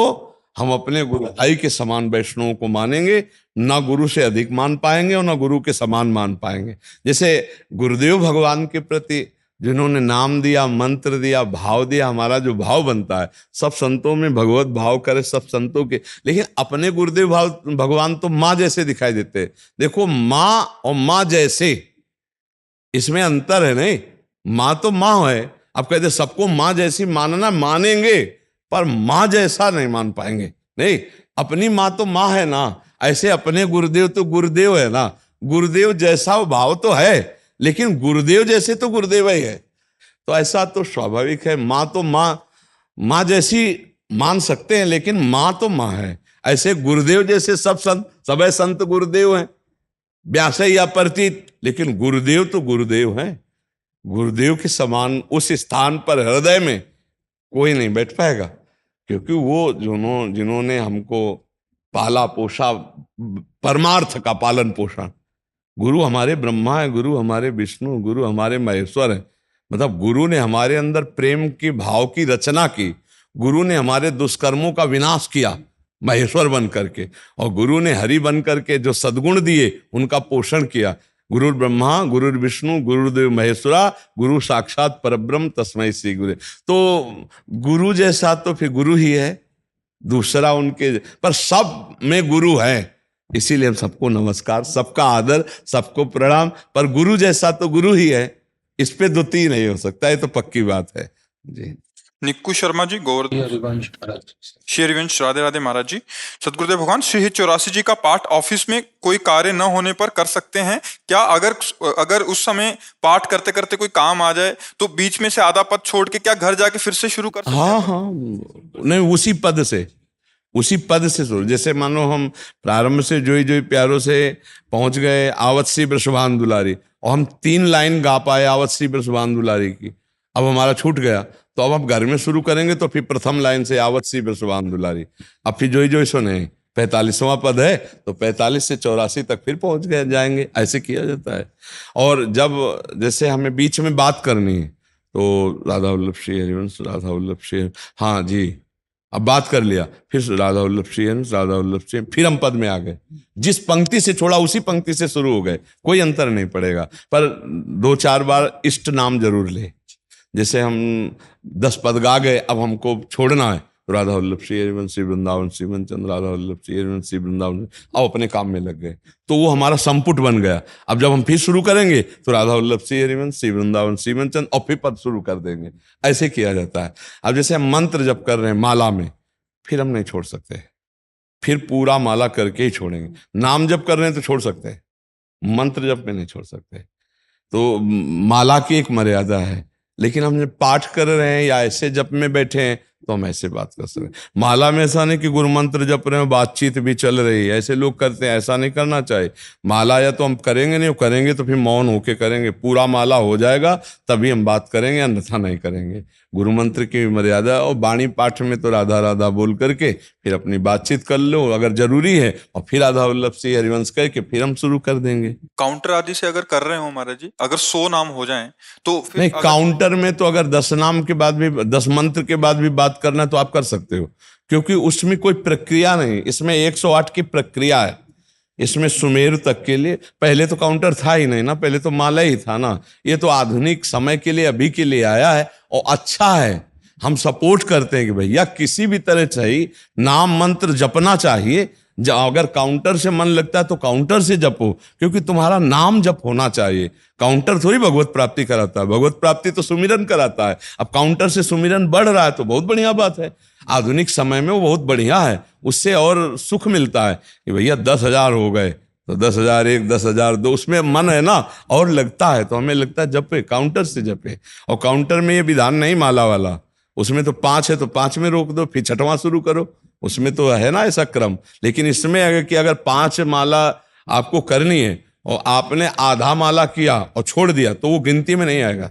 हम अपने गुरु भाई के समान वैष्णवों को मानेंगे, ना गुरु से अधिक मान पाएंगे और ना गुरु के समान मान पाएंगे। जैसे गुरुदेव भगवान के प्रति जिन्होंने नाम दिया, मंत्र दिया, भाव दिया, हमारा जो भाव बनता है, सब संतों में भगवत भाव करे सब संतों के। लेकिन अपने गुरुदेव भाव भगवान तो माँ जैसे दिखाई देते। देखो, माँ और माँ जैसे, इसमें अंतर है। नहीं, माँ तो माँ है। अब कहते सबको माँ जैसी मानना, मानेंगे पर माँ जैसा नहीं मान पाएंगे। नहीं, अपनी माँ तो माँ है ना, ऐसे अपने गुरुदेव तो गुरुदेव है ना। गुरुदेव जैसा वो भाव तो है, लेकिन गुरुदेव जैसे तो गुरुदेव ही है। तो ऐसा तो स्वाभाविक है। माँ तो माँ जैसी मान सकते हैं, लेकिन माँ तो माँ है। ऐसे गुरुदेव जैसे सब संत, सब संत गुरुदेव हैं, व्यास या प्रतीत, लेकिन गुरुदेव तो गुरुदेव हैं। गुरुदेव के समान उस स्थान पर हृदय में कोई नहीं बैठ पाएगा, क्योंकि वो जिन्होंने हमको पाला पोषा, परमार्थ का पालन पोषण। गुरु हमारे ब्रह्मा है, गुरु हमारे विष्णु, गुरु हमारे महेश्वर है। मतलब गुरु ने हमारे अंदर प्रेम की भाव की रचना की, गुरु ने हमारे दुष्कर्मों का विनाश किया महेश्वर बन करके, और गुरु ने हरि बन करके जो सद्गुण दिए उनका पोषण किया। गुरु ब्रह्मा, गुरु विष्णु, गुरुदेव महेश्वरा, गुरु साक्षात परब्रह्म तस्मै श्री गुरु। तो गुरु जैसा तो फिर गुरु ही है, दूसरा उनके, पर सब में गुरु है। इसीलिए हम सबको नमस्कार, सबका आदर, सबको प्रणाम। पर गुरु जैसा तो गुरु ही है, इस पे द्वितीय नहीं हो सकता, ये तो पक्की बात है जी। निक्कू शर्मा जी, गोवर्धन। श्री हरिवंश राधे राधे महाराज जी। सतगुरुदेव भगवान, श्री 84 जी का पाठ ऑफिस में कोई कार्य न होने पर कर सकते हैं क्या? अगर उस समय पाठ करते करते कोई काम आ जाए तो बीच में से आधा पद छोड़ के क्या घर जाके फिर से शुरू कर सकते हैं? हाँ, नहीं, उसी पद से शुरू। जैसे मानो हम प्रारंभ से जोई जोई प्यारों से पहुंच गए आवत श्री वृषभान दुलारी, और हम 3 लाइन गा पाए आवत श्री वृषभान दुलारी की, अब हमारा छूट गया, तो अब हम घर में शुरू करेंगे तो फिर प्रथम लाइन से आवत श्री वृषभान दुलारी। अब फिर जोई जोई सुने 45वां पद है तो 45 से 84 तक फिर पहुंच गए जाएंगे, ऐसे किया जाता है। और जब जैसे हमें बीच में बात करनी है तो राधा वल्लभ श्री हरिवंश, राधा वल्लभ श्री, हाँ जी, अब बात कर लिया, फिर राधा वल्लभ श्री हरिवंश, राधा वल्लभ श्री, फिर हम पद में आ गए। जिस पंक्ति से छोड़ा उसी पंक्ति से शुरू हो गए, कोई अंतर नहीं पड़ेगा। पर 2-4 बार इष्ट नाम जरूर ले। जैसे हम 10 पद गा गए, अब हमको छोड़ना है, तो राधा वल्लभ श्री हरिवंश श्री वृंदावन श्री चंद्र राधा वल्लभ श्री हरिवंश श्री वृंदावन, अब अपने काम में लग गए, तो वो हमारा संपुट बन गया। अब जब हम फिर शुरू करेंगे तो राधा वल्लभ श्री हरिवंश श्री वृंदावन श्री चंद्र, और फिर पद शुरू कर देंगे। ऐसे किया जाता है। अब जैसे हम मंत्र जप कर रहे हैं माला में, फिर हम नहीं छोड़ सकते, फिर पूरा माला करके ही छोड़ेंगे। नाम जप कर रहे हैं तो छोड़ सकते हैं, मंत्र जप में नहीं छोड़ सकते। तो माला की एक मर्यादा है, लेकिन हम जब पाठ कर रहे हैं या ऐसे जप में बैठे हैं तो हम ऐसे बात कर सकते हैं। माला में ऐसा नहीं कि गुरु मंत्र जप रहे हैं, बातचीत भी चल रही है, ऐसे लोग करते हैं, ऐसा नहीं करना चाहिए। माला या तो हम करेंगे नहीं, करेंगे तो फिर मौन होके करेंगे, पूरा माला हो जाएगा तभी हम बात करेंगे, अन्यथा नहीं करेंगे। गुरु मंत्र की मर्यादा। और वाणी पाठ में तो राधा राधा बोल करके फिर अपनी बातचीत कर लो अगर जरूरी है, और फिर राधा वल्लभ श्री हरिवंश करके फिर हम शुरू कर देंगे। काउंटर आदि से अगर कर रहे हो महाराज जी, अगर 100 नाम हो जाएं तो फिर नहीं, काउंटर में तो अगर 10 नाम के बाद भी 10 मंत्र के बाद भी बात करना है तो आप कर सकते हो, क्योंकि उसमें कोई प्रक्रिया नहीं, इसमें 108 की प्रक्रिया है। इसमें सुमेरु तक के लिए पहले तो काउंटर था ही नहीं ना, पहले तो माला ही था ना। ये तो आधुनिक समय के लिए, अभी के लिए आया है, और अच्छा है। हम सपोर्ट करते हैं कि भैया किसी भी तरह से ही नाम मंत्र जपना चाहिए। अगर काउंटर से मन लगता है तो काउंटर से जपो, क्योंकि तुम्हारा नाम जप होना चाहिए। काउंटर थोड़ी भगवत प्राप्ति कराता है, भगवत प्राप्ति तो सुमिरन कराता है। अब काउंटर से सुमिरन बढ़ रहा है तो बहुत बढ़िया बात है, आधुनिक समय में वो बहुत बढ़िया है, उससे और सुख मिलता है कि भैया 10,000 हो गए तो 10,001, 10,002, उसमें मन है ना और लगता है, तो हमें लगता है जपे, काउंटर से जपे। और काउंटर में ये विधान नहीं माला वाला, उसमें तो 5 है तो 5 में रोक दो, फिर 6वां शुरू करो, उसमें तो है ना ऐसा क्रम। लेकिन इसमें अगर 5 माला आपको करनी है और आपने आधा माला किया और छोड़ दिया तो वो गिनती में नहीं आएगा,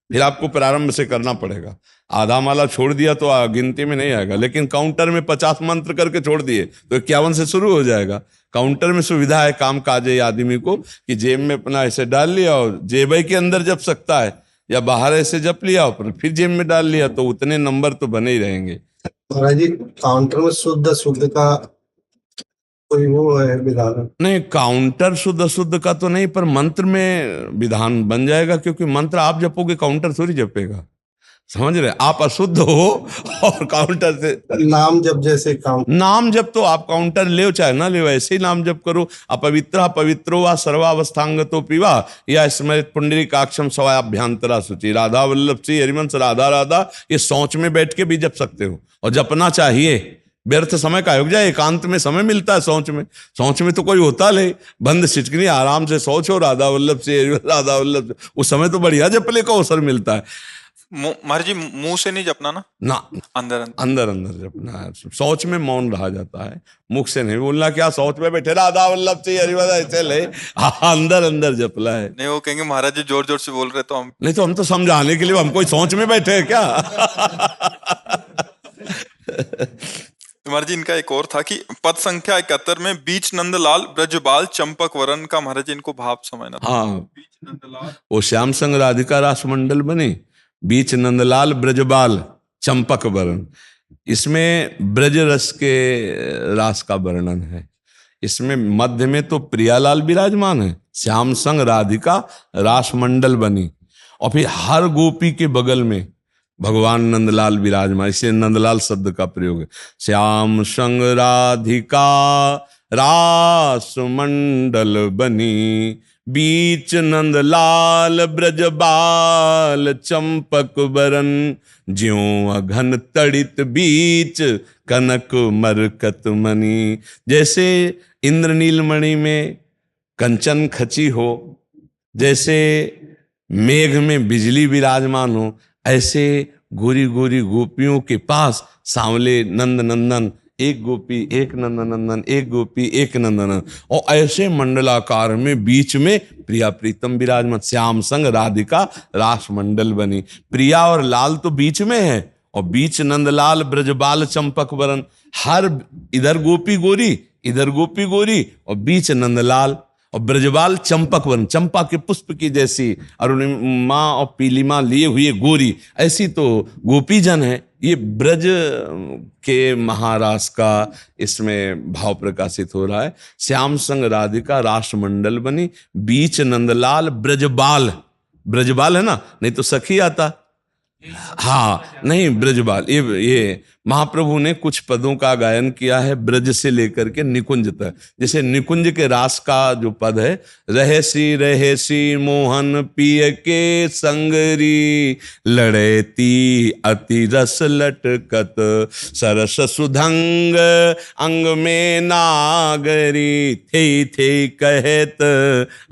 फिर आपको प्रारंभ से करना पड़ेगा। आधा माला छोड़ दिया तो गिनती में नहीं आएगा। लेकिन काउंटर में 50 मंत्र करके छोड़ दिए तो 51 से शुरू हो जाएगा। काउंटर में सुविधा है काम काजे आदमी को कि जेब में अपना ऐसे डाल लिया और जेब के अंदर जप सकता है, या बाहर ऐसे जप लिया और फिर जेब में डाल लिया, तो उतने नंबर तो बने ही रहेंगे। महाराज जी, काउंटर में शुद्ध का कोई वो है विधान? नहीं, काउंटर शुद्ध अशुद्ध का तो नहीं, पर मंत्र में विधान बन जाएगा, क्योंकि मंत्र आप जपोगे, काउंटर थोड़ी जपेगा। समझ रहे, आप अशुद्ध हो और काउंटर से नाम जब जैसे नाम जब तो आप काउंटर ले चाहे ना ले, ऐसे ही नाम जप करो। अपवित्र पवित्रो वा सर्वावस्थांगतो पिवा या स्मृत पुंडरीकाक्षम सवाभ्यंतरा शुचि। राधा वल्लभ श्री हरिवंश राधा राधा, ये सोच में बैठ के भी जप सकते हो और जपना चाहिए। व्यर्थ समय का योग जाए, एकांत में समय मिलता है। सोच में तो कोई होता नहीं, बंद सिटकनी आराम से सोचो राधा वल्लभ से राधा वल्लभ, उस समय तो बढ़िया जपले का अवसर मिलता है। महाराज जी मुंह से नहीं जपना ना, अंदर जपना है। सोच में मौन रहा जाता है, मुख से नहीं बोलना। क्या सोच में बैठे राधा वल्लभ से हरिवंश ऐसे ले, अंदर जपला है। नहीं, वो कहेंगे महाराज जी जोर जोर से बोल रहे तो हम नहीं, तो हम तो समझाने के लिए, हम कोई सोच में बैठे हैं क्या? महाराज जी इनका एक और था कि पद संख्या 71 में बीच नंदलाल ब्रजबाल चंपक वरन का महाराज जी इनको भाव समझना था। हाँ, बीच नंदलाल वो श्याम संग राधिका रास मंडल बने, बीच नंदलाल ब्रजबाल चंपक वरन। इसमें ब्रज रस के रास का वर्णन है। इसमें मध्य में तो प्रियालाल विराजमान है, श्याम संग राधिका रास मंडल बनी, और फिर हर गोपी के बगल में भगवान नंदलाल विराजमान, इसलिए नंदलाल शब्द का प्रयोग है। श्याम संग राधिका रास मंडल बनी, बीच नंदलाल ब्रजबाल चंपक बरन, ज्यों अघन तड़ित बीच कनक मरकत मणि। जैसे इंद्रनील मणि में कंचन खची हो, जैसे मेघ में बिजली विराजमान हो, ऐसे गोरी गोरी गोपियों के पास सांवले नंद नंदन, एक गोपी एक नंदनंदन, एक गोपी एक नंदनंदन, और ऐसे मंडलाकार में बीच में प्रिया प्रीतम विराजमान। श्याम संग राधिका रास मंडल बनी, प्रिया और लाल तो बीच में है, और बीच नंदलाल ब्रजबाल चंपक वरन। हर इधर गोपी गोरी, इधर गोपी गोरी, और बीच नंदलाल, और ब्रजबाल चंपक वरन, चंपा के पुष्प की जैसी अरुणिमा और पीलिमा लिए हुए गोरी, ऐसी तो गोपी जन है। ये ब्रज के महारास का इसमें भाव प्रकाशित हो रहा है। श्याम संग राधिका रास मंडल बनी, बीच नंदलाल ब्रजबाल, ब्रजबाल है ना, नहीं तो सखी आता, हाँ नहीं, ब्रजबाल ये महाप्रभु ने कुछ पदों का गायन किया है ब्रज से लेकर के निकुंज तक। जैसे निकुंज के रास का जो पद है, रहसी मोहन पिय के संगरी, लड़ेती अति रस लटकत, सरस सुधंग अंग में नागरी, थे कहत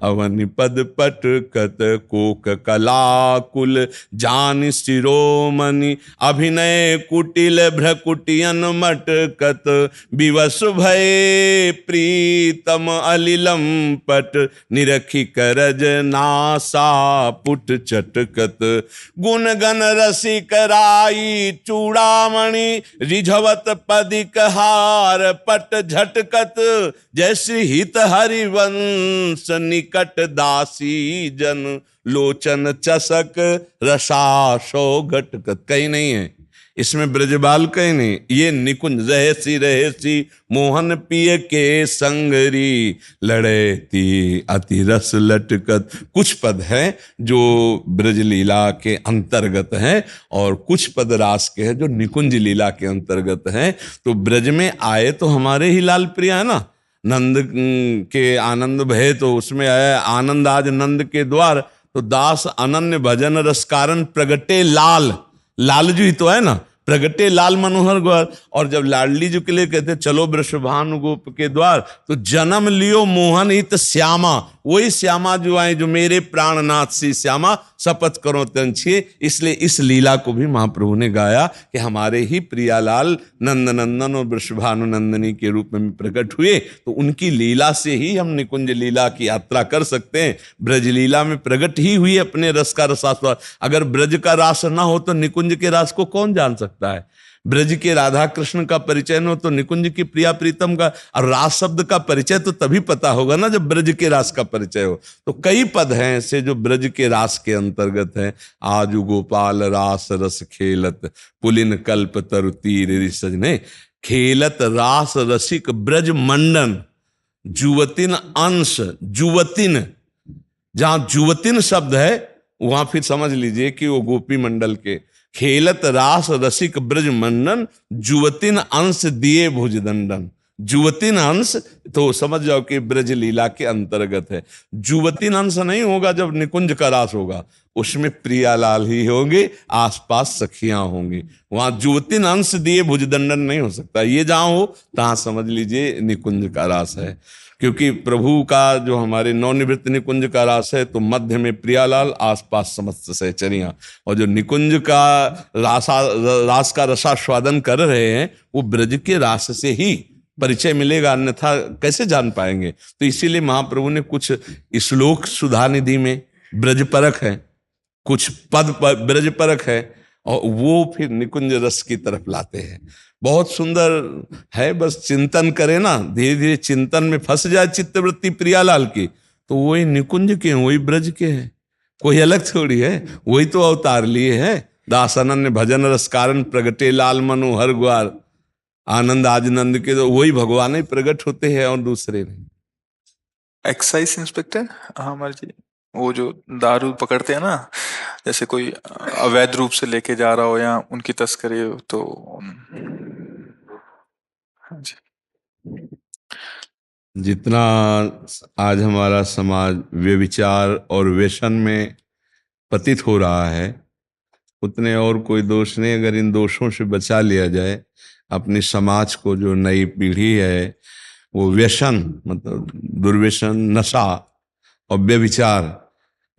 अवन पद पटकत, कोक कला कुल जान शिरोमणि, अभिनय कुटिल भ्रकुटियन मटकत, विवश भय प्रीतम अलिलम पट, निरखी करज नासा पुट चटकत, गुण गण रसिक राई चूड़ामणि, रिझवत पदिक हार पट झटकत, जैसे हित हरिवंश निकट दासी जन, लोचन चसक रसाशो घटकत। कहीं नहीं है इसमें ब्रजबाल, कहीं नहीं। ये निकुंज रहसी मोहन पिय के संगरी, लड़ेती अति रस लटकत। कुछ पद हैं जो ब्रज लीला के अंतर्गत हैं और कुछ पद रास के हैं जो निकुंज लीला के अंतर्गत हैं। तो ब्रज में आए तो हमारे ही लाल प्रिय है ना, नंद के आनंद भय, तो उसमें आया आनंद आज नंद के द्वार, तो दास अनन्य भजन रस कारण प्रगटे लाल, लाल जी तो है ना, प्रगटे लाल मनोहर ग्वार। और जब लाडली जी के लिए कहते चलो वृषभानु गोप के द्वार, तो जन्म लियो मोहन हित श्यामा, वही श्यामा जो आए जो मेरे प्राणनाथ सी श्यामा, शपथ करो तंछिए। इसलिए इस लीला को भी महाप्रभु ने गाया कि हमारे ही प्रियालाल नंद नंदन और वृषभानु नंदनी के रूप में प्रकट हुए, तो उनकी लीला से ही हम निकुंज लीला की यात्रा कर सकते हैं। ब्रज लीला में प्रकट ही हुई अपने रस का रसास्वाद। अगर ब्रज का रास ना हो तो निकुंज के रास को कौन जान सकता है। ब्रज के राधा कृष्ण का परिचय न हो तो निकुंज की प्रिया प्रीतम का और रास शब्द का परिचय तो तभी पता होगा ना जब ब्रज के रास का परिचय हो। तो कई पद हैं ऐसे जो ब्रज के रास के अंतर्गत हैं। आजु गोपाल रास रस खेलत, पुलिन कल्प तरु तीर सजने, खेलत रास रसिक ब्रज मंडन, जुवतिन अंश, जुवतिन, जहां जुवतिन शब्द है वहां फिर समझ लीजिए कि वो गोपी मंडल के। खेलत रास रसिक ब्रज मंडन, जुवतिन अंश दिए भुजदंडन। जुवतिन अंश तो समझ जाओ कि ब्रज लीला के अंतर्गत है। जुवतिन अंश नहीं होगा जब निकुंज का रास होगा, उसमें प्रियालाल ही होंगे, आसपास सखियां होंगी। वहां जुवतिन अंश दिए भुजदंडन नहीं हो सकता। ये जहां हो तहां समझ लीजिए निकुंज का रास है। क्योंकि प्रभु का जो हमारे नवनिवृत्त निकुंज का रास है तो मध्य में प्रियालाल, आसपास समस्त सहचरियां, और जो निकुंज का रास का रसास्वादन कर रहे हैं वो ब्रज के रास से ही परिचय मिलेगा, अन्यथा कैसे जान पाएंगे। तो इसीलिए महाप्रभु ने कुछ श्लोक सुधा निधि में ब्रज परख है, कुछ पद ब्रज परख है, और वो फिर निकुंज रस की तरफ लाते हैं। बहुत सुंदर है, बस चिंतन करे ना, धीरे धीरे चिंतन में फंस जाए चित्तवृत्ति प्रियालाल की, तो वही निकुंज के हैं, वही ब्रज के हैं, कोई अलग थोड़ी है। वही तो अवतार लिए है। दास अनन्य भजन रस कारण प्रगटे लाल मनोहर ग्वार, आनंद आज नंद के, तो वही भगवान ही प्रकट होते हैं और दूसरे नहीं। एक्साइज इंस्पेक्टर हमारे जी, वो जो दारू पकड़ते हैं ना, जैसे कोई अवैध रूप से लेके जा रहा हो या उनकी तस्करी हो, तो हाँ जी। जितना आज हमारा समाज व्यभिचार और व्यसन में पतित हो रहा है, उतने और कोई दोष नहीं। अगर इन दोषों से बचा लिया जाए अपने समाज को, जो नई पीढ़ी है वो व्यसन मतलब दुर्व्यसन, नशा और व्यभिचार,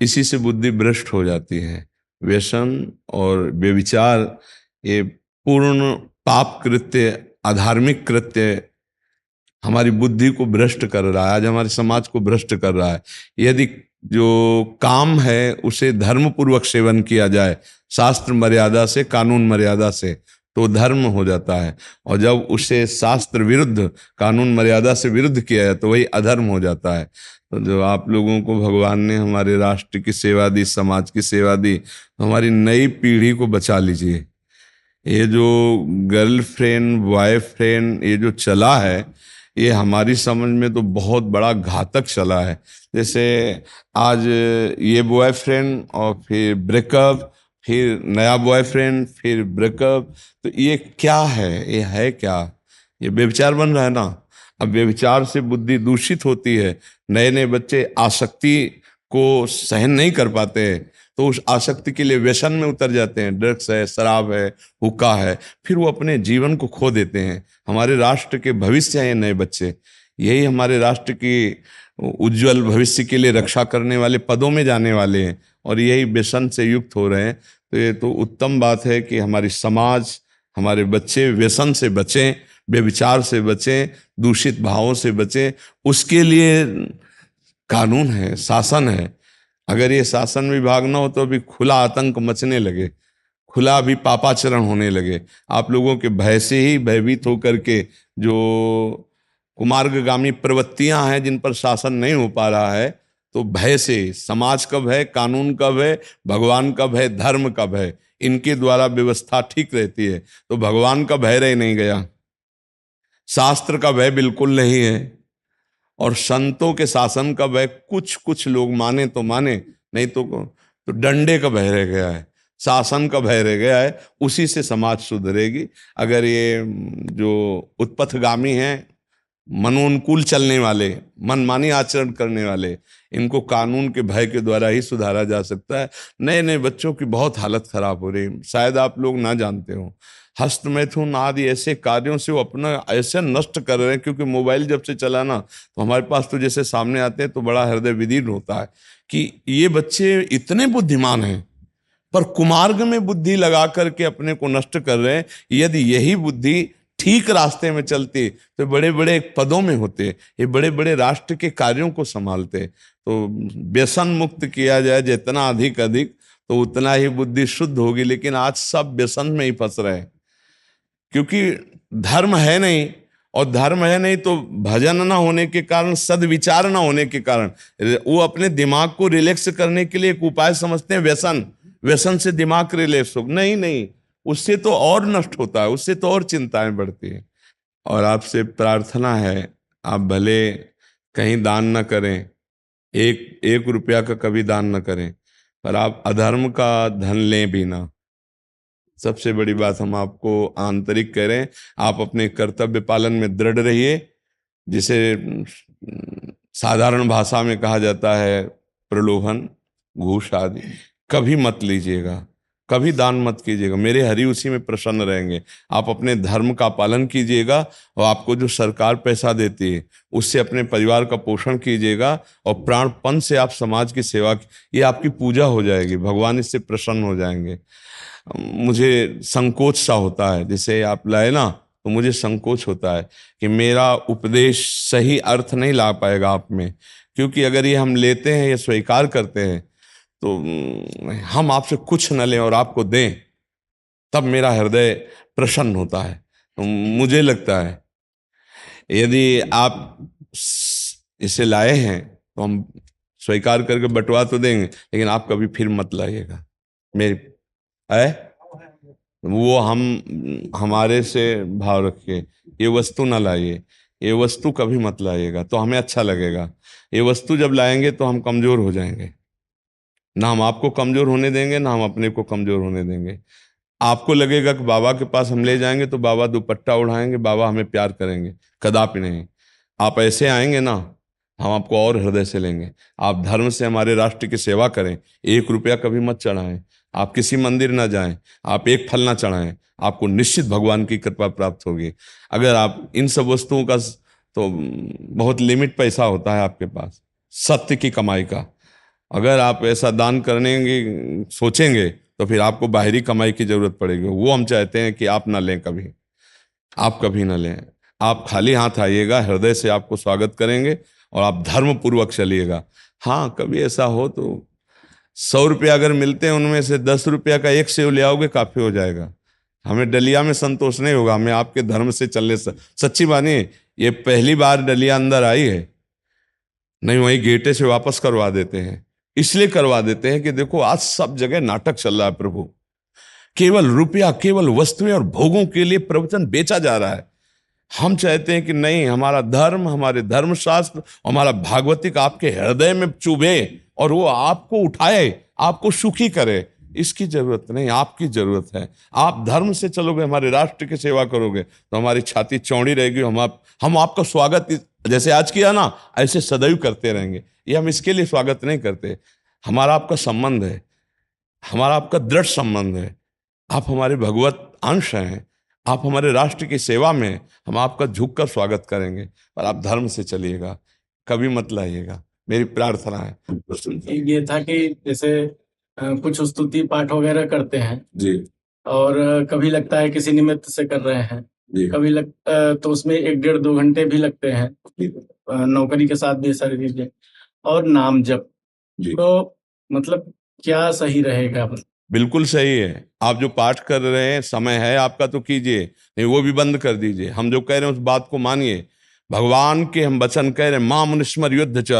इसी से बुद्धि भ्रष्ट हो जाती है। व्यसन और व्यभिचार ये पूर्ण पाप कृत्य, अधार्मिक कृत्य हमारी बुद्धि को भ्रष्ट कर रहा है, आज हमारे समाज को भ्रष्ट कर रहा है। यदि जो काम है उसे धर्म पूर्वक सेवन किया जाए, शास्त्र मर्यादा से, कानून मर्यादा से, तो धर्म हो जाता है। और जब उसे शास्त्र विरुद्ध, कानून मर्यादा से विरुद्ध किया जाए तो वही अधर्म हो जाता है। तो जो आप लोगों को भगवान ने हमारे राष्ट्र की सेवा दी, समाज की सेवा दी, तो हमारी नई पीढ़ी को बचा लीजिए। ये जो गर्लफ्रेंड बॉयफ्रेंड ये जो चला है, ये हमारी समझ में तो बहुत बड़ा घातक चला है। जैसे आज ये बॉयफ्रेंड और फिर ब्रेकअप फिर नया बॉयफ्रेंड, फिर ब्रेकअप। तो ये क्या है, ये है क्या? ये व्यभिचार बन रहा है ना। अब व्यभिचार से बुद्धि दूषित होती है। नए नए बच्चे आसक्ति को सहन नहीं कर पाते हैं, तो उस आसक्ति के लिए व्यसन में उतर जाते हैं। ड्रग्स है, शराब है, हुक्का है, फिर वो अपने जीवन को खो देते हैं। हमारे राष्ट्र के भविष्य हैं ये नए बच्चे, यही हमारे राष्ट्र की उज्जवल भविष्य के लिए रक्षा करने वाले पदों में जाने वाले हैं, और यही व्यसन से युक्त हो रहे हैं। तो ये तो उत्तम बात है कि हमारी समाज, हमारे बच्चे व्यसन से बचें, व्यभिचार से बचें, दूषित भावों से बचें। उसके लिए कानून है, शासन है। अगर ये शासन विभाग ना हो तो अभी खुला आतंक मचने लगे, खुला भी पापाचरण होने लगे। आप लोगों के भय से ही भयभीत होकर के जो कुमार्गगामी प्रवृत्तियां हैं जिन पर शासन नहीं हो पा रहा है, तो भय से, समाज का भय, कानून का भय, भगवान का भय, धर्म का भय, इनके द्वारा व्यवस्था ठीक रहती है। तो भगवान का भय रह नहीं गया, शास्त्र का भय बिल्कुल नहीं है, और संतों के शासन का भय कुछ कुछ लोग माने तो माने, नहीं तो डंडे का भय रह गया है, शासन का भय रह गया है। उसी से समाज सुधरेगी। अगर ये जो उत्पथगामी हैं, मनोनुकूल चलने वाले, मनमानी आचरण करने वाले, इनको कानून के भय के द्वारा ही सुधारा जा सकता है। नए नए बच्चों की बहुत हालत खराब हो रही है, शायद आप लोग ना जानते हो। हस्तमैथुन आदि ऐसे कार्यों से वो अपना ऐसे नष्ट कर रहे हैं, क्योंकि मोबाइल जब से चला ना, तो हमारे पास तो जैसे सामने आते हैं तो बड़ा हृदय विदीर्ण होता है कि ये बच्चे इतने बुद्धिमान हैं, पर कुमार्ग में बुद्धि लगा करके अपने को नष्ट कर रहे हैं। यदि यही बुद्धि ठीक रास्ते में चलती तो बड़े बड़े पदों में होते, ये बड़े बड़े राष्ट्र के कार्यों को संभालते। तो व्यसन मुक्त किया जाए जितना अधिक अधिक, तो उतना ही बुद्धि शुद्ध होगी। लेकिन आज सब व्यसन में ही फंस रहे हैं, क्योंकि धर्म है नहीं, और धर्म है नहीं तो भजन ना होने के कारण, सदविचार ना होने के कारण, वो अपने दिमाग को रिलैक्स करने के लिए एक उपाय समझते हैं व्यसन। व्यसन से दिमाग रिलैक्स हो, नहीं नहीं, उससे तो और नष्ट होता है, उससे तो और चिंताएं बढ़ती हैं। और आपसे प्रार्थना है, आप भले कहीं दान न करें, एक एक रुपया का कभी दान न करें, पर आप अधर्म का धन लें भी ना। सबसे बड़ी बात हम आपको आंतरिक कह रहे हैं, आप अपने कर्तव्य पालन में दृढ़ रहिए। जिसे साधारण भाषा में कहा जाता है प्रलोभन, घूस आदि कभी मत लीजिएगा, कभी दान मत कीजिएगा। मेरे हरि उसी में प्रसन्न रहेंगे। आप अपने धर्म का पालन कीजिएगा, और आपको जो सरकार पैसा देती है उससे अपने परिवार का पोषण कीजिएगा, और प्राणपण से आप समाज की सेवा, ये आपकी पूजा हो जाएगी, भगवान इससे प्रसन्न हो जाएंगे। मुझे संकोच सा होता है, जैसे आप लाए ना, तो मुझे संकोच होता है कि मेरा उपदेश सही अर्थ नहीं ला पाएगा आप में, क्योंकि अगर ये हम लेते हैं, ये स्वीकार करते हैं, तो हम आपसे कुछ न लें और आपको दें, तब मेरा हृदय प्रसन्न होता है। तो मुझे लगता है यदि आप इसे लाए हैं तो हम स्वीकार करके बंटवा तो देंगे, लेकिन आप कभी फिर मत लाइएगा। मेरी है वो हमारे से भाव रखिए, ये वस्तु ना लाइए, ये वस्तु कभी मत लाइएगा, तो हमें अच्छा लगेगा। ये वस्तु जब लाएंगे तो हम कमजोर हो जाएंगे, ना हम आपको कमजोर होने देंगे, ना हम अपने को कमजोर होने देंगे। आपको लगेगा कि बाबा के पास हम ले जाएंगे तो बाबा दुपट्टा उड़ाएंगे, बाबा हमें प्यार करेंगे, कदापि नहीं। आप ऐसे आएंगे ना, हम आपको और हृदय से लेंगे। आप धर्म से हमारे राष्ट्र की सेवा करें, एक रुपया कभी मत चढ़ाएं, आप किसी मंदिर ना जाएं, आप एक फल ना चढ़ाएं, आपको निश्चित भगवान की कृपा प्राप्त होगी। अगर आप इन सब वस्तुओं का, तो बहुत लिमिट पैसा होता है आपके पास सत्य की कमाई का। अगर आप ऐसा दान करने की सोचेंगे तो फिर आपको बाहरी कमाई की जरूरत पड़ेगी। वो हम चाहते हैं कि आप ना लें, कभी आप कभी ना लें। आप खाली हाथ आइएगा, हृदय से आपको स्वागत करेंगे, और आप धर्म पूर्वक चलिएगा। हाँ, कभी ऐसा हो तो 100 रुपया अगर मिलते हैं, उनमें से 10 रुपया का एक सेव ले आओगे, काफी हो जाएगा। हमें डलिया में संतोष नहीं होगा, हमें आपके धर्म से चलने से। सच्ची मानिए, ये पहली बार डलिया अंदर आई है, नहीं वही गेटे से वापस करवा देते हैं। इसलिए करवा देते हैं कि देखो आज सब जगह नाटक चल रहा है प्रभु, केवल रुपया, केवल वस्तुएं और भोगों के लिए प्रवचन बेचा जा रहा है। हम चाहते हैं कि नहीं, हमारा धर्म, हमारे धर्मशास्त्र, हमारा भागवतिक आपके हृदय में चुभे, और वो आपको उठाए, आपको सुखी करे। इसकी जरूरत नहीं, आपकी जरूरत है। आप धर्म से चलोगे, हमारे राष्ट्र की सेवा करोगे तो हमारी छाती चौड़ी रहेगी। हम आपका स्वागत जैसे आज किया ना, ऐसे सदैव करते रहेंगे। ये हम इसके लिए स्वागत नहीं करते, हमारा आपका संबंध है, हमारा आपका दृढ़ संबंध है। आप हमारे भगवत अंश हैं, आप हमारे राष्ट्र की सेवा में, हम आपका झुक कर स्वागत करेंगे। पर आप धर्म से चलिएगा, कभी मत लाइएगा, मेरी प्रार्थना है। ये था कि जैसे कुछ स्तुति पाठ वगैरह करते हैं जी और कभी लगता है किसी निमित्त से कर रहे हैं, जी कभी तो उसमें 1-1.5-2 घंटे भी लगते हैं, नौकरी के साथ भी सारी चीजें, और नाम जप, जी। तो मतलब क्या सही रहेगा? बिल्कुल सही है। आप जो पाठ कर रहे हैं, समय है आपका तो कीजिए, नहीं वो भी बंद कर दीजिए। हम जो कह रहे हैं उस बात को मानिए। भगवान के हम वचन कह रहे हैं, मां मनुस्मर युद्ध च,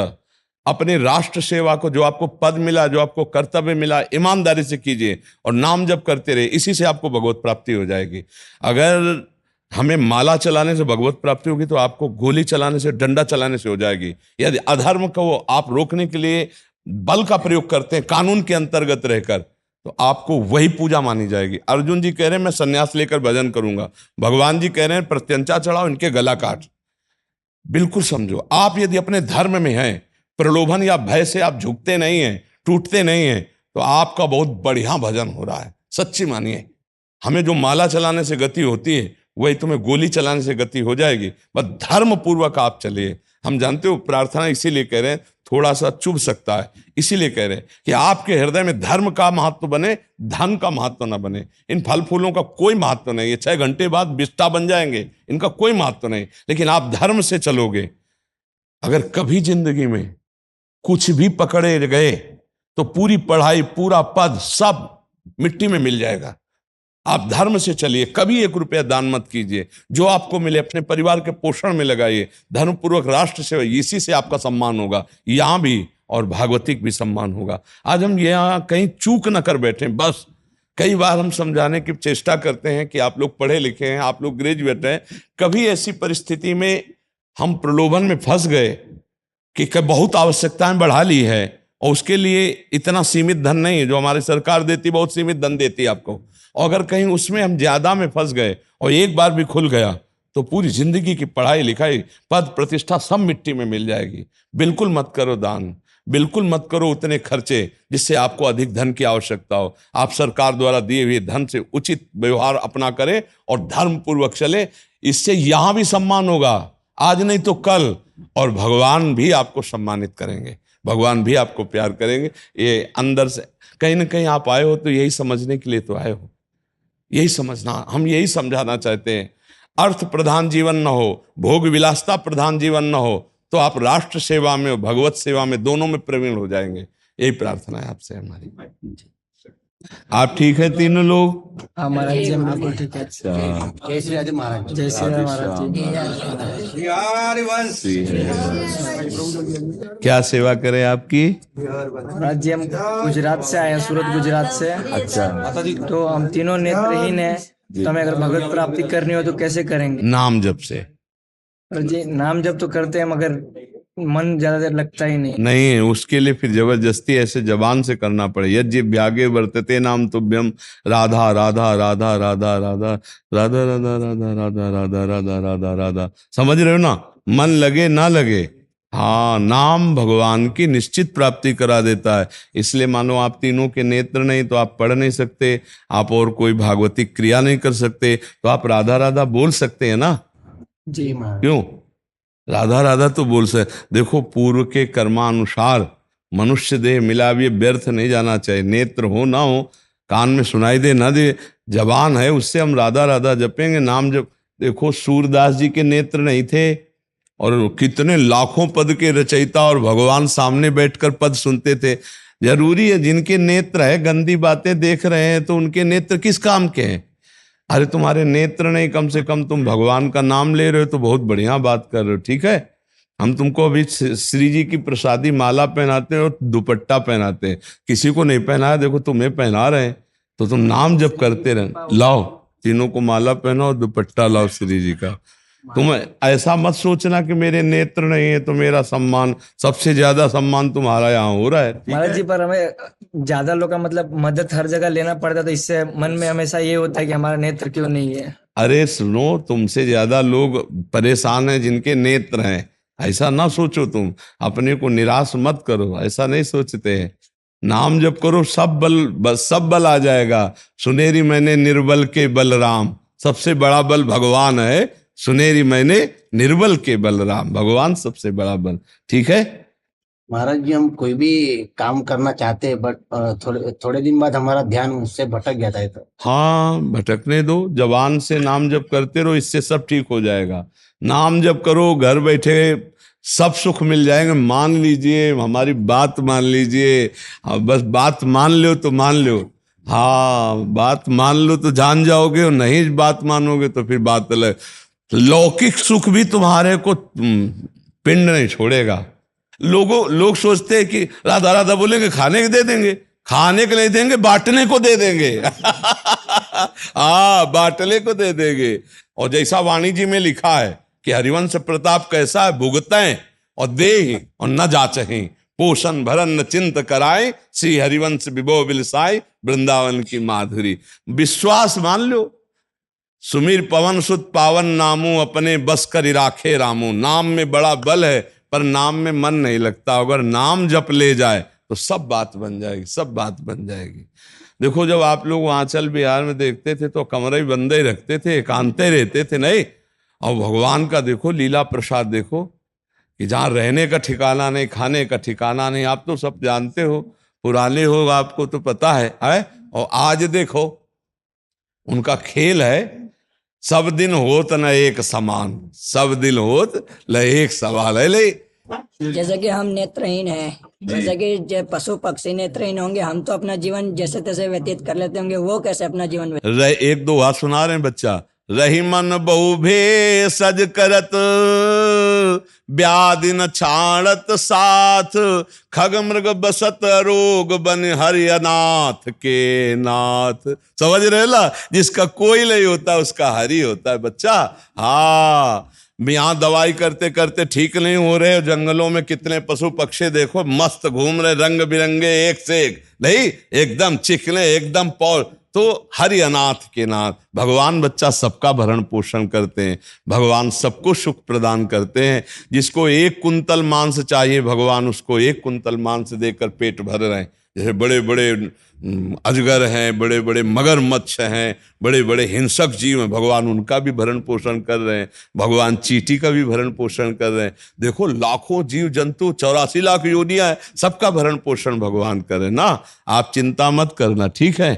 अपने राष्ट्र सेवा को, जो आपको पद मिला, जो आपको कर्तव्य मिला, ईमानदारी से कीजिए और नाम जप करते रहे। इसी से आपको भगवत प्राप्ति हो जाएगी। अगर हमें माला चलाने से भगवत प्राप्ति होगी तो आपको गोली चलाने से, डंडा चलाने से हो जाएगी। यदि अधर्म को आप रोकने के लिए बल का प्रयोग करते हैं कानून के अंतर्गत रहकर, तो आपको वही पूजा मानी जाएगी। अर्जुन जी कह रहे हैं मैं सन्यास लेकर भजन करूंगा, भगवान जी कह रहे हैं प्रत्यंचा चढ़ाओ, इनके गला काट। बिल्कुल समझो, आप यदि अपने धर्म में हैं, प्रलोभन या भय से आप झुकते नहीं हैं, टूटते नहीं हैं, तो आपका बहुत बढ़िया भजन हो रहा है। सच्ची मानिए, हमें जो माला चलाने से गति होती है वही तुम्हें गोली चलाने से गति हो जाएगी। बस धर्म पूर्वक आप चलिए। हम जानते हो प्रार्थना इसीलिए कह रहे हैं, थोड़ा सा चुभ सकता है, इसीलिए कह रहे हैं कि आपके हृदय में धर्म का महत्व बने, धन का महत्व ना बने। इन फल फूलों का कोई महत्व नहीं है, 6 घंटे बाद बिस्टा बन जाएंगे, इनका कोई महत्व नहीं। लेकिन आप धर्म से चलोगे। अगर कभी जिंदगी में कुछ भी पकड़े गए तो पूरी पढ़ाई, पूरा पद सब मिट्टी में मिल जाएगा। आप धर्म से चलिए, कभी 1 रुपया दान मत कीजिए। जो आपको मिले अपने परिवार के पोषण में लगाइए, धर्मपूर्वक राष्ट्र सेवा, इसी से आपका सम्मान होगा यहां भी और भागवतिक भी सम्मान होगा। आज हम यहाँ कहीं चूक न कर बैठे। बस कई बार हम समझाने की चेष्टा करते हैं कि आप लोग पढ़े लिखे हैं, आप लोग ग्रेजुएट हैं। कभी ऐसी परिस्थिति में हम प्रलोभन में फंस गए कि बहुत आवश्यकताएं बढ़ा ली है और उसके लिए इतना सीमित धन नहीं है जो हमारी सरकार देती, बहुत सीमित धन देती है आपको। और अगर कहीं उसमें हम ज्यादा में फंस गए और एक बार भी खुल गया तो पूरी जिंदगी की पढ़ाई लिखाई, पद प्रतिष्ठा सब मिट्टी में मिल जाएगी। बिल्कुल मत करो दान, बिल्कुल मत करो उतने खर्चे जिससे आपको अधिक धन की आवश्यकता हो। आप सरकार द्वारा दिए हुए धन से उचित व्यवहार अपना करें और धर्म पूर्वक चले। इससे यहां भी सम्मान होगा, आज नहीं तो कल, और भगवान भी आपको सम्मानित करेंगे, भगवान भी आपको प्यार करेंगे। ये अंदर से कहीं ना कहीं आप आए हो तो यही समझने के लिए तो आए हो, यही समझना, हम यही समझाना चाहते हैं। अर्थ प्रधान जीवन न हो, भोग विलासता प्रधान जीवन न हो, तो आप राष्ट्र सेवा में और भगवत सेवा में दोनों में प्रवीण हो जाएंगे। यही प्रार्थना है आपसे हमारी। आप ठीक है तीनों लोग? हमारा जी हम बिल्कुल ठीक है। अच्छा, जय श्री राधे महाराज। जय श्री राधे महाराज जी। क्या सेवा करें आपकी? महाराज जी हम गुजरात से आए हैं, सूरत गुजरात से। अच्छा, तो हम तीनों नेत्रहीन हैं, तो हमें अगर भगवत प्राप्ति करनी हो तो कैसे करेंगे? नाम जप से। महाराज जी नाम जप तो करते हैं मगर मन ज्यादा देर लगता ही नहीं। नहीं, उसके लिए फिर जबरदस्ती ऐसे जबान से करना पड़े। यज्ञ वर्तते नाम तुभ्यम, राधा राधा राधा राधा राधा राधा राधा राधा राधा राधा राधा राधा राधा। समझ रहे हो ना? मन लगे ना लगे, हाँ, नाम भगवान की निश्चित प्राप्ति करा देता है। इसलिए मानो आप तीनों के नेत्र नहीं तो आप पढ़ नहीं सकते, आप और कोई भागवतिक क्रिया नहीं कर सकते, तो आप राधा राधा बोल सकते हैं ना? जी महाराज। क्यों राधा राधा तो बोल से? देखो, पूर्व के कर्मानुसार मनुष्य देह मिला भी व्यर्थ नहीं जाना चाहिए। नेत्र हो ना हो, कान में सुनाई दे ना दे, जबान है उससे हम राधा राधा जपेंगे, नाम जप। देखो सूरदास जी के नेत्र नहीं थे और कितने लाखों पद के रचयिता और भगवान सामने बैठकर पद सुनते थे। जरूरी है जिनके नेत्र है गंदी बातें देख रहे हैं तो उनके नेत्र किस काम के हैं? अरे तुम्हारे नेत्र नहीं, कम से कम तुम भगवान का नाम ले रहे हो तो बहुत बढ़िया बात कर रहे हो। ठीक है, हम तुमको अभी श्री जी की प्रसादी माला पहनाते हैं और दुपट्टा पहनाते हैं, किसी को नहीं पहनाया, देखो तुम्हें पहना रहे हैं, तो तुम नाम जप करते रहे। लाओ तीनों को माला पहनाओ और दुपट्टा लाओ श्री जी का। तुम ऐसा मत सोचना कि मेरे नेत्र नहीं है तो मेरा सम्मान, सबसे ज्यादा सम्मान तुम्हारा यहाँ हो रहा है। महाराज जी, पर हमें ज्यादा लोग का मतलब मदद हर जगह लेना पड़ता है, तो इससे मन में हमेशा ये होता है कि हमारा नेत्र क्यों नहीं है। अरे सुनो, तुमसे ज्यादा लोग परेशान हैं जिनके नेत्र हैं, ऐसा ना सोचो। तुम अपने को निराश मत करो, ऐसा नहीं सोचते हैं। नाम जप करो, सब बल आ जाएगा। सुनेरी मैंने निर्बल के बलराम, सबसे बड़ा बल भगवान है। सुनेरी मैंने निर्बल के बलराम, भगवान सबसे बड़ा बल। ठीक है महाराज जी, हम कोई भी काम करना चाहते हैं बट थोड़े दिन बाद हमारा ध्यान उससे भटक जाता है। तो हाँ, भटकने दो, जबान से नाम जप करते रहो, इससे सब ठीक हो जाएगा। नाम जप करो, घर बैठे सब सुख मिल जाएंगे। मान लीजिए, हमारी बात मान लीजिए। बस बात मान लो तो मान लो। हाँ, बात मान लो तो जान जाओगे, और नहीं बात मानोगे तो फिर बात अलग। लौकिक सुख भी तुम्हारे को पिंड नहीं छोड़ेगा। लोग सोचते हैं कि राधा राधा बोलेंगे खाने के दे देंगे, खाने के नहीं देंगे, बांटने को दे देंगे। हाँ, बांटने को दे देंगे। और जैसा वाणी जी में लिखा है कि हरिवंश प्रताप कैसा है, भुगतें और देहि और न जाचहीं, पोषण भरन न चिंत कराए, श्री हरिवंश विभो बिलसाई, वृंदावन की माधुरी। विश्वास मान लो। सुमीर पवन सुत पावन नामू, अपने बस कर राखे रामू। नाम में बड़ा बल है, पर नाम में मन नहीं लगता। अगर नाम जप ले जाए तो सब बात बन जाएगी, सब बात बन जाएगी। देखो, जब आप लोग आंचल बिहार में देखते थे तो कमरे ही बंदे ही रखते थे, एकांते रहते थे, नहीं। और भगवान का देखो लीला प्रसाद, देखो कि जहाँ रहने का ठिकाना नहीं, खाने का ठिकाना नहीं। आप तो सब जानते हो, पुराने हो, आपको तो पता है। और आज देखो उनका खेल है, सब दिन होत न एक समान, सब दिन होत ल एक सवाल है। ले जैसे कि हम नेत्रहीन हैं, जैसे कि पशु पक्षी नेत्रहीन होंगे, हम तो अपना जीवन जैसे तैसे व्यतीत कर लेते होंगे, वो कैसे अपना जीवन एक दो हाथ सुना रहे हैं बच्चा। रही मन बहु भेषज करत, व्याधि न छाड़त साथ, खग मृग बसत रोग बन हरि अनाथ के नाथ। समझ रहे ला, जिसका कोई नहीं होता उसका हरि होता है बच्चा। हाँ, यहाँ दवाई करते करते ठीक नहीं हो रहे, जंगलों में कितने पशु पक्षी देखो मस्त घूम रहे, रंग बिरंगे, एक से एक, नहीं एकदम चिकने, एकदम पौर। तो हरि अनाथ के नाथ भगवान बच्चा सबका भरण पोषण करते हैं, भगवान सबको सुख प्रदान करते हैं। जिसको 1 कुंतल मांस चाहिए, भगवान उसको 1 कुंतल मांस देकर पेट भर रहे हैं। जैसे बड़े बड़े अजगर हैं, बड़े बड़े मगरमच्छ हैं, बड़े बड़े हिंसक जीव हैं, भगवान उनका भी भरण पोषण कर रहे हैं। भगवान चींटी का भी भरण पोषण कर रहे हैं। देखो लाखों जीव जंतु, 84 लाख योनियां हैं, सबका भरण पोषण भगवान कर रहे हैं ना। आप चिंता मत करना, ठीक है।